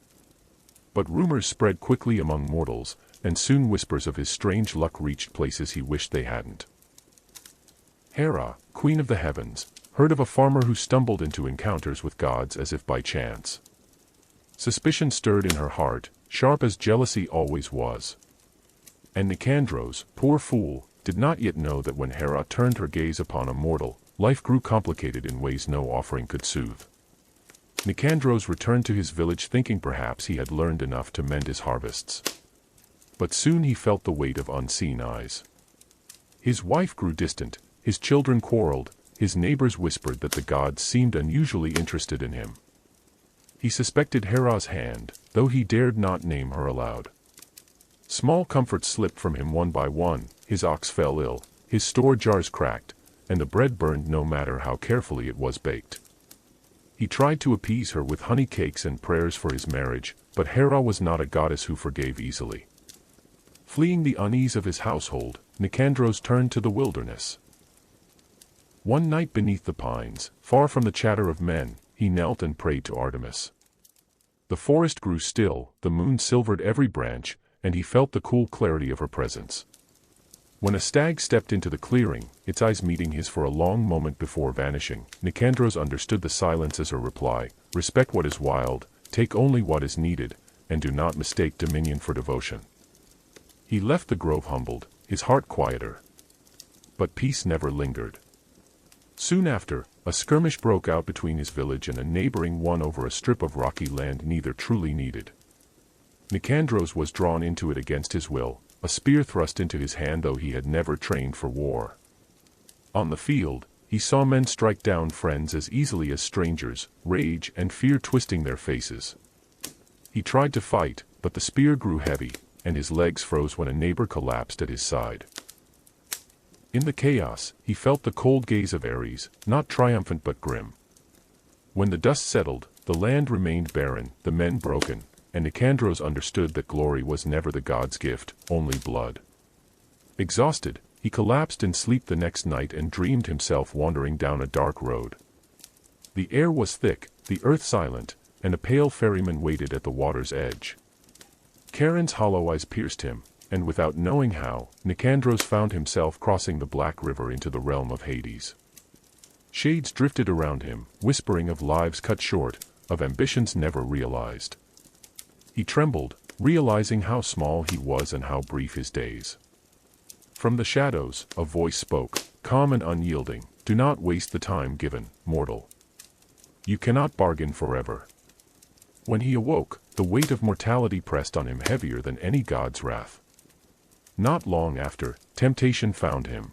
But rumors spread quickly among mortals, and soon whispers of his strange luck reached places he wished they hadn't. Hera, queen of the heavens, heard of a farmer who stumbled into encounters with gods as if by chance. Suspicion stirred in her heart, sharp as jealousy always was. And Nicandros, poor fool, did not yet know that when Hera turned her gaze upon a mortal, life grew complicated in ways no offering could soothe. Nicandros returned to his village thinking perhaps he had learned enough to mend his harvests. But soon he felt the weight of unseen eyes. His wife grew distant, his children quarreled, his neighbors whispered that the gods seemed unusually interested in him. He suspected Hera's hand, though he dared not name her aloud. Small comforts slipped from him one by one: his ox fell ill, his store jars cracked, and the bread burned no matter how carefully it was baked. He tried to appease her with honey cakes and prayers for his marriage, but Hera was not a goddess who forgave easily. Fleeing the unease of his household, Nicandros turned to the wilderness. One night beneath the pines, far from the chatter of men, he knelt and prayed to Artemis. The forest grew still, the moon silvered every branch, and he felt the cool clarity of her presence. When a stag stepped into the clearing, its eyes meeting his for a long moment before vanishing, Nicandros understood the silence as her reply: respect what is wild, take only what is needed, and do not mistake dominion for devotion. He left the grove humbled, his heart quieter. But peace never lingered. Soon after, a skirmish broke out between his village and a neighboring one over a strip of rocky land neither truly needed. Nicandros was drawn into it against his will, a spear thrust into his hand though he had never trained for war. On the field, he saw men strike down friends as easily as strangers, rage and fear twisting their faces. He tried to fight, but the spear grew heavy, and his legs froze when a neighbor collapsed at his side. In the chaos, he felt the cold gaze of Ares, not triumphant but grim. When the dust settled, the land remained barren, the men broken, and Nicandros understood that glory was never the god's gift, only blood. Exhausted, he collapsed in sleep the next night and dreamed himself wandering down a dark road. The air was thick, the earth silent, and a pale ferryman waited at the water's edge. Charon's hollow eyes pierced him, and without knowing how, Nicandros found himself crossing the black river into the realm of Hades. Shades drifted around him, whispering of lives cut short, of ambitions never realized. He trembled, realizing how small he was and how brief his days. From the shadows, a voice spoke, calm and unyielding: do not waste the time given, mortal. You cannot bargain forever. When he awoke, the weight of mortality pressed on him heavier than any god's wrath. Not long after, temptation found him.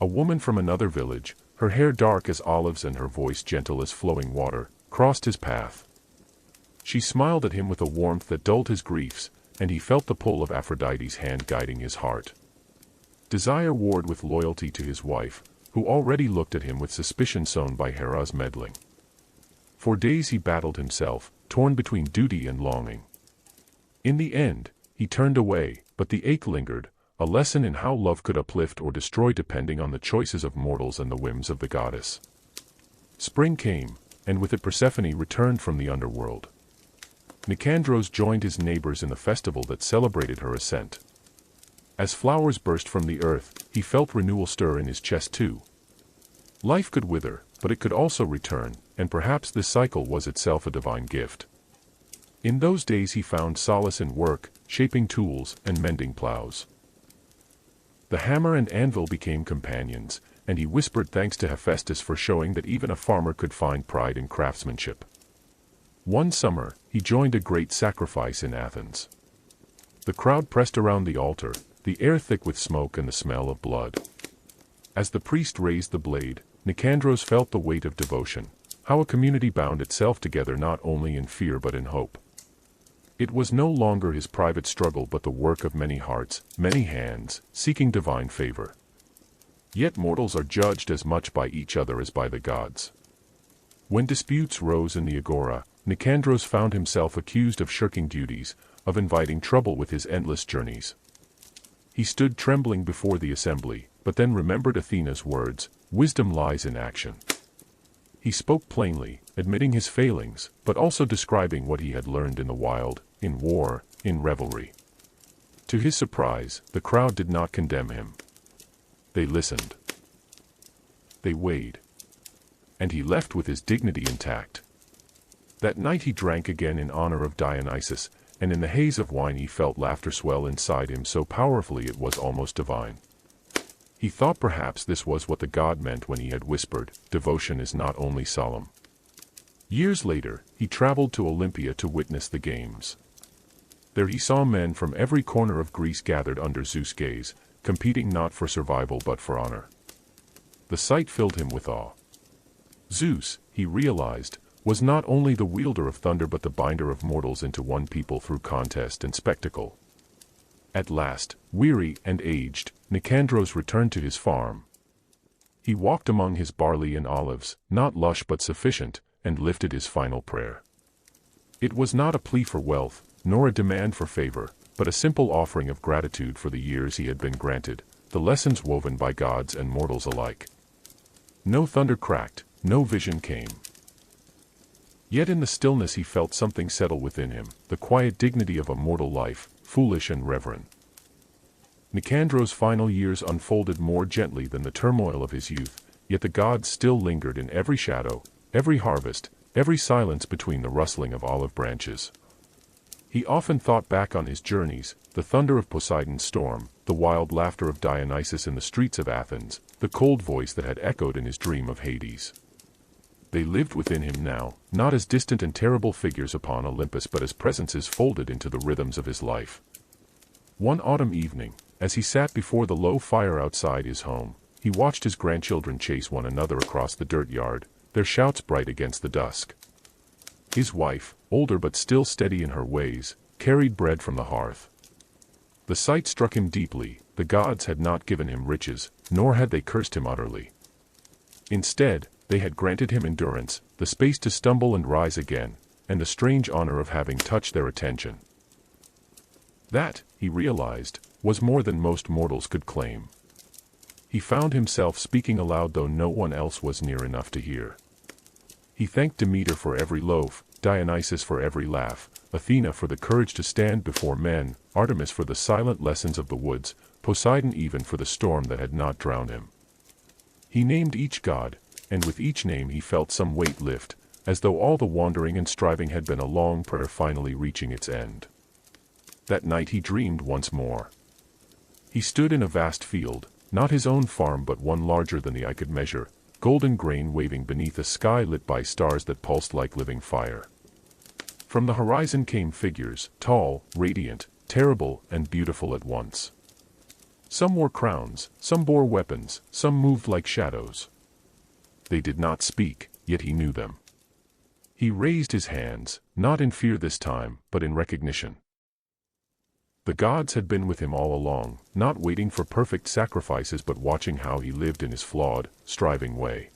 A woman from another village, her hair dark as olives and her voice gentle as flowing water, crossed his path. She smiled at him with a warmth that dulled his griefs, and he felt the pull of Aphrodite's hand guiding his heart. Desire warred with loyalty to his wife, who already looked at him with suspicion sown by Hera's meddling. For days he battled himself, torn between duty and longing. In the end, he turned away, but the ache lingered, a lesson in how love could uplift or destroy depending on the choices of mortals and the whims of the goddess. Spring came, and with it Persephone returned from the underworld. Nicandros joined his neighbors in the festival that celebrated her ascent. As flowers burst from the earth, he felt renewal stir in his chest too. Life could wither, but it could also return, and perhaps this cycle was itself a divine gift. In those days he found solace in work, shaping tools, and mending plows. The hammer and anvil became companions, and he whispered thanks to Hephaestus for showing that even a farmer could find pride in craftsmanship. One summer, he joined a great sacrifice in Athens. The crowd pressed around the altar, the air thick with smoke and the smell of blood. As the priest raised the blade, Nicandros felt the weight of devotion, how a community bound itself together not only in fear but in hope. It was no longer his private struggle but the work of many hearts, many hands, seeking divine favor. Yet mortals are judged as much by each other as by the gods. When disputes rose in the agora, Nicandros found himself accused of shirking duties, of inviting trouble with his endless journeys. He stood trembling before the assembly, but then remembered Athena's words, "Wisdom lies in action." He spoke plainly, admitting his failings, but also describing what he had learned in the wild, in war, in revelry. To his surprise, the crowd did not condemn him. They listened. They weighed. And he left with his dignity intact. That night he drank again in honor of Dionysus, and in the haze of wine he felt laughter swell inside him so powerfully it was almost divine. He thought perhaps this was what the god meant when he had whispered, "Devotion is not only solemn." Years later, he traveled to Olympia to witness the games. There he saw men from every corner of Greece gathered under Zeus' gaze, competing not for survival but for honor. The sight filled him with awe. Zeus, he realized, was not only the wielder of thunder but the binder of mortals into one people through contest and spectacle. At last, weary and aged, Nicandros returned to his farm. He walked among his barley and olives, not lush but sufficient, and lifted his final prayer. It was not a plea for wealth, nor a demand for favor, but a simple offering of gratitude for the years he had been granted, the lessons woven by gods and mortals alike. No thunder cracked, no vision came. Yet in the stillness he felt something settle within him, the quiet dignity of a mortal life, foolish and reverent. Nicandros' final years unfolded more gently than the turmoil of his youth, yet the gods still lingered in every shadow, every harvest, every silence between the rustling of olive branches. He often thought back on his journeys, the thunder of Poseidon's storm, the wild laughter of Dionysus in the streets of Athens, the cold voice that had echoed in his dream of Hades. They lived within him now, not as distant and terrible figures upon Olympus but as presences folded into the rhythms of his life. One autumn evening, as he sat before the low fire outside his home, he watched his grandchildren chase one another across the dirt yard, their shouts bright against the dusk. His wife, older but still steady in her ways, carried bread from the hearth. The sight struck him deeply. The gods had not given him riches, nor had they cursed him utterly. Instead, they had granted him endurance, the space to stumble and rise again, and the strange honor of having touched their attention. That, he realized, was more than most mortals could claim. He found himself speaking aloud though no one else was near enough to hear. He thanked Demeter for every loaf, Dionysus for every laugh, Athena for the courage to stand before men, Artemis for the silent lessons of the woods, Poseidon even for the storm that had not drowned him. He named each god, and with each name he felt some weight lift, as though all the wandering and striving had been a long prayer finally reaching its end. That night he dreamed once more. He stood in a vast field, not his own farm but one larger than the eye could measure, golden grain waving beneath a sky lit by stars that pulsed like living fire. From the horizon came figures, tall, radiant, terrible, and beautiful at once. Some wore crowns, some bore weapons, some moved like shadows. They did not speak, yet he knew them. He raised his hands, not in fear this time, but in recognition. The gods had been with him all along, not waiting for perfect sacrifices but watching how he lived in his flawed, striving way.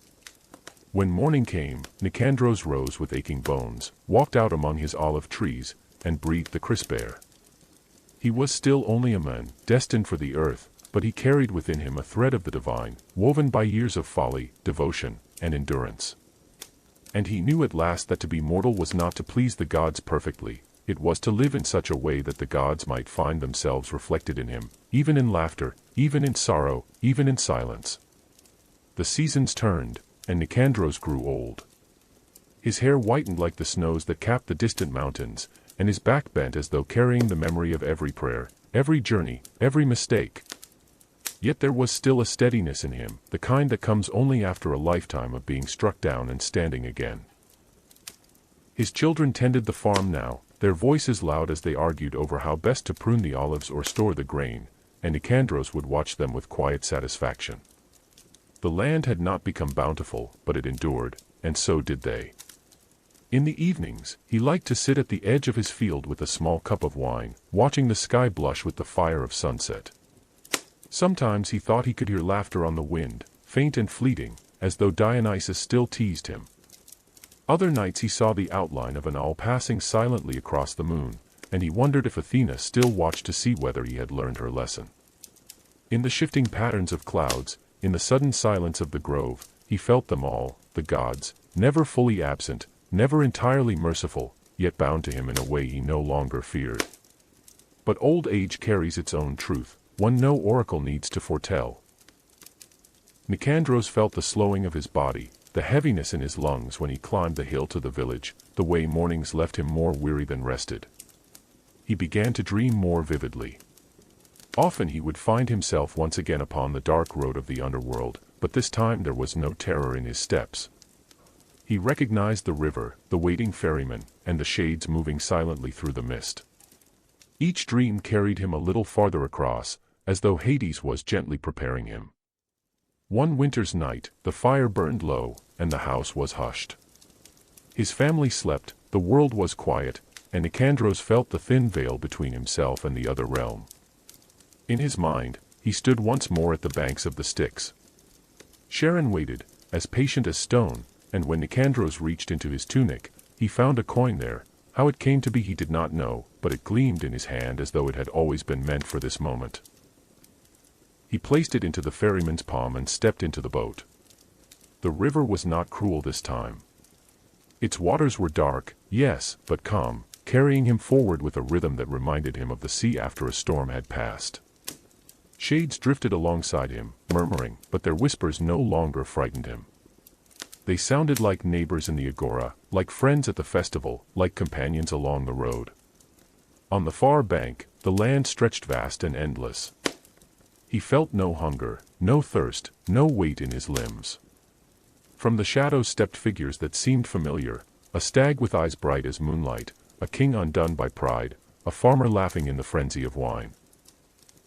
When morning came, Nicandros rose with aching bones, walked out among his olive trees, and breathed the crisp air. He was still only a man, destined for the earth, but he carried within him a thread of the divine, woven by years of folly, devotion, and endurance. And he knew at last that to be mortal was not to please the gods perfectly, it was to live in such a way that the gods might find themselves reflected in him, even in laughter, even in sorrow, even in silence. The seasons turned, and Nicandros grew old. His hair whitened like the snows that capped the distant mountains, and his back bent as though carrying the memory of every prayer, every journey, every mistake. Yet there was still a steadiness in him, the kind that comes only after a lifetime of being struck down and standing again. His children tended the farm now, their voices loud as they argued over how best to prune the olives or store the grain, and Nicandros would watch them with quiet satisfaction. The land had not become bountiful, but it endured, and so did they. In the evenings, he liked to sit at the edge of his field with a small cup of wine, watching the sky blush with the fire of sunset. Sometimes he thought he could hear laughter on the wind, faint and fleeting, as though Dionysus still teased him. Other nights he saw the outline of an owl passing silently across the moon, and he wondered if Athena still watched to see whether he had learned her lesson. In the shifting patterns of clouds, in the sudden silence of the grove, he felt them all, the gods, never fully absent, never entirely merciful, yet bound to him in a way he no longer feared. But old age carries its own truth, one no oracle needs to foretell. Nicandros felt the slowing of his body, the heaviness in his lungs when he climbed the hill to the village, the way mornings left him more weary than rested. He began to dream more vividly. Often he would find himself once again upon the dark road of the underworld, but this time there was no terror in his steps. He recognized the river, the waiting ferryman, and the shades moving silently through the mist. Each dream carried him a little farther across, as though Hades was gently preparing him. One winter's night, the fire burned low, and the house was hushed. His family slept, the world was quiet, and Nicandros felt the thin veil between himself and the other realm. In his mind, he stood once more at the banks of the Styx. Charon waited, as patient as stone, and when Nicandros reached into his tunic, he found a coin there. How it came to be he did not know, but it gleamed in his hand as though it had always been meant for this moment. He placed it into the ferryman's palm and stepped into the boat. The river was not cruel this time. Its waters were dark, yes, but calm, carrying him forward with a rhythm that reminded him of the sea after a storm had passed. Shades drifted alongside him, murmuring, but their whispers no longer frightened him. They sounded like neighbors in the agora, like friends at the festival, like companions along the road. On the far bank, the land stretched vast and endless. He felt no hunger, no thirst, no weight in his limbs. From the shadows stepped figures that seemed familiar, a stag with eyes bright as moonlight, a king undone by pride, a farmer laughing in the frenzy of wine.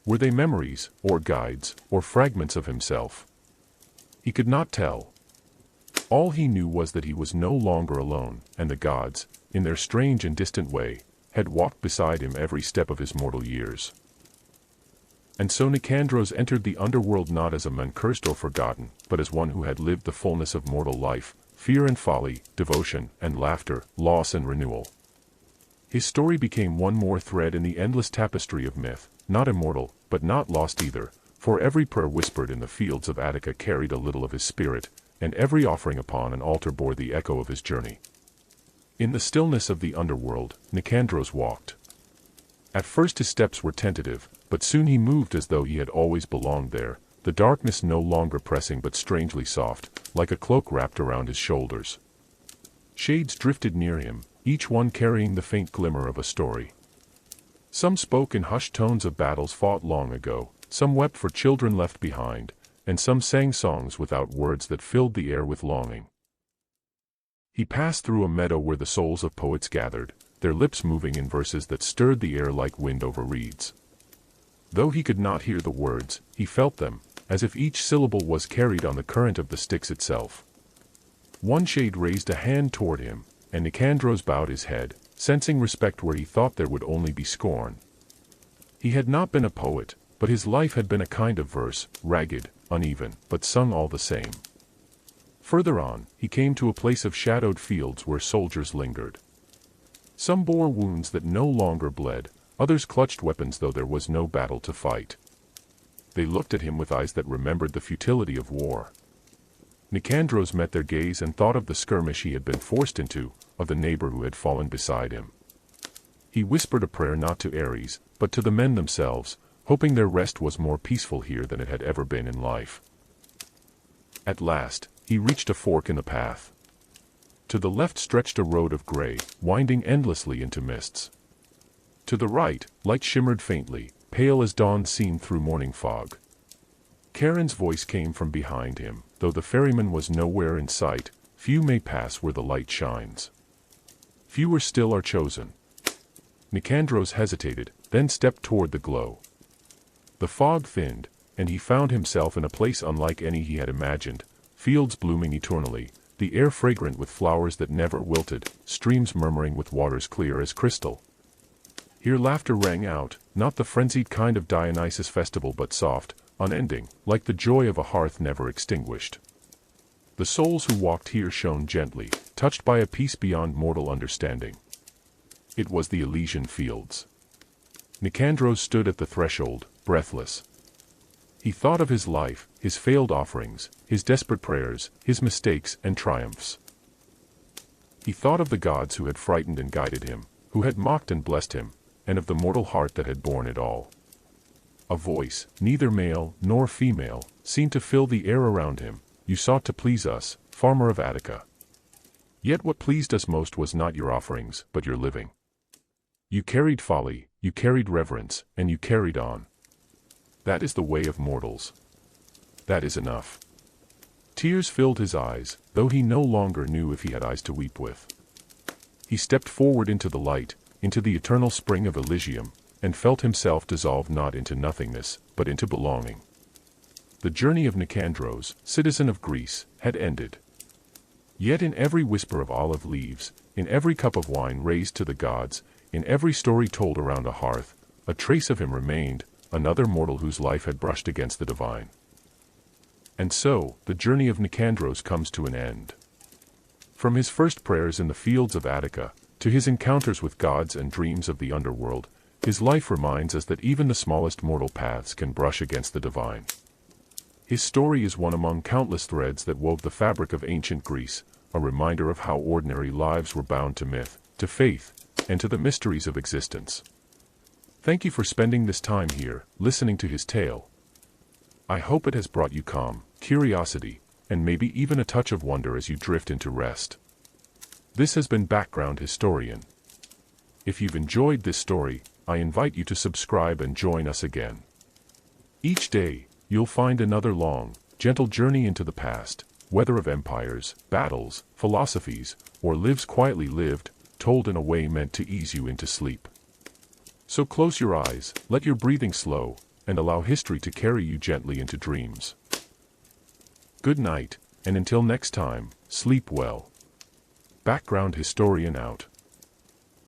Were they memories, or guides, or fragments of himself? He could not tell. All he knew was that he was no longer alone, and the gods, in their strange and distant way, had walked beside him every step of his mortal years. And so Nicandros entered the underworld not as a man cursed or forgotten, but as one who had lived the fullness of mortal life, fear and folly, devotion and laughter, loss and renewal. His story became one more thread in the endless tapestry of myth, not immortal, but not lost either, for every prayer whispered in the fields of Attica carried a little of his spirit, and every offering upon an altar bore the echo of his journey. In the stillness of the underworld, Nicandros walked. At first his steps were tentative, but soon he moved as though he had always belonged there, the darkness no longer pressing but strangely soft, like a cloak wrapped around his shoulders. Shades drifted near him, each one carrying the faint glimmer of a story. Some spoke in hushed tones of battles fought long ago, some wept for children left behind, and some sang songs without words that filled the air with longing. He passed through a meadow where the souls of poets gathered, their lips moving in verses that stirred the air like wind over reeds. Though he could not hear the words, he felt them, as if each syllable was carried on the current of the Styx itself. One shade raised a hand toward him, and Nicandros bowed his head, sensing respect where he thought there would only be scorn. He had not been a poet, but his life had been a kind of verse, ragged, uneven, but sung all the same. Further on, he came to a place of shadowed fields where soldiers lingered. Some bore wounds that no longer bled, others clutched weapons though there was no battle to fight. They looked at him with eyes that remembered the futility of war. Nicandros met their gaze and thought of the skirmish he had been forced into, of the neighbor who had fallen beside him. He whispered a prayer not to Ares, but to the men themselves, hoping their rest was more peaceful here than it had ever been in life. At last, he reached a fork in the path. To the left stretched a road of gray, winding endlessly into mists. To the right, light shimmered faintly, pale as dawn seen through morning fog. Charon's voice came from behind him, though the ferryman was nowhere in sight. Few may pass where the light shines. Fewer still are chosen. Nicandros hesitated, then stepped toward the glow. The fog thinned, and he found himself in a place unlike any he had imagined, fields blooming eternally, the air fragrant with flowers that never wilted, streams murmuring with waters clear as crystal. Here laughter rang out, not the frenzied kind of Dionysus festival but soft, unending, like the joy of a hearth never extinguished. The souls who walked here shone gently, touched by a peace beyond mortal understanding. It was the Elysian fields. Nicandros stood at the threshold, breathless. He thought of his life, his failed offerings, his desperate prayers, his mistakes and triumphs. He thought of the gods who had frightened and guided him, who had mocked and blessed him, and of the mortal heart that had borne it all. A voice, neither male nor female, seemed to fill the air around him. You sought to please us, farmer of Attica. Yet what pleased us most was not your offerings, but your living. You carried folly, you carried reverence, and you carried on. That is the way of mortals. That is enough. Tears filled his eyes, though he no longer knew if he had eyes to weep with. He stepped forward into the light, into the eternal spring of Elysium, and felt himself dissolve not into nothingness, but into belonging. The journey of Nicandros, citizen of Greece, had ended. Yet in every whisper of olive leaves, in every cup of wine raised to the gods, in every story told around a hearth, a trace of him remained, another mortal whose life had brushed against the divine. And so, the journey of Nicandros comes to an end. From his first prayers in the fields of Attica, to his encounters with gods and dreams of the underworld, his life reminds us that even the smallest mortal paths can brush against the divine. His story is one among countless threads that wove the fabric of ancient Greece, a reminder of how ordinary lives were bound to myth, to faith, and to the mysteries of existence. Thank you for spending this time here, listening to his tale. I hope it has brought you calm, curiosity, and maybe even a touch of wonder as you drift into rest. This has been Background Historian. If you've enjoyed this story, I invite you to subscribe and join us again. Each day, you'll find another long, gentle journey into the past, whether of empires, battles, philosophies, or lives quietly lived, told in a way meant to ease you into sleep. So close your eyes, let your breathing slow, and allow history to carry you gently into dreams. Good night, and until next time, sleep well. Background Historian out.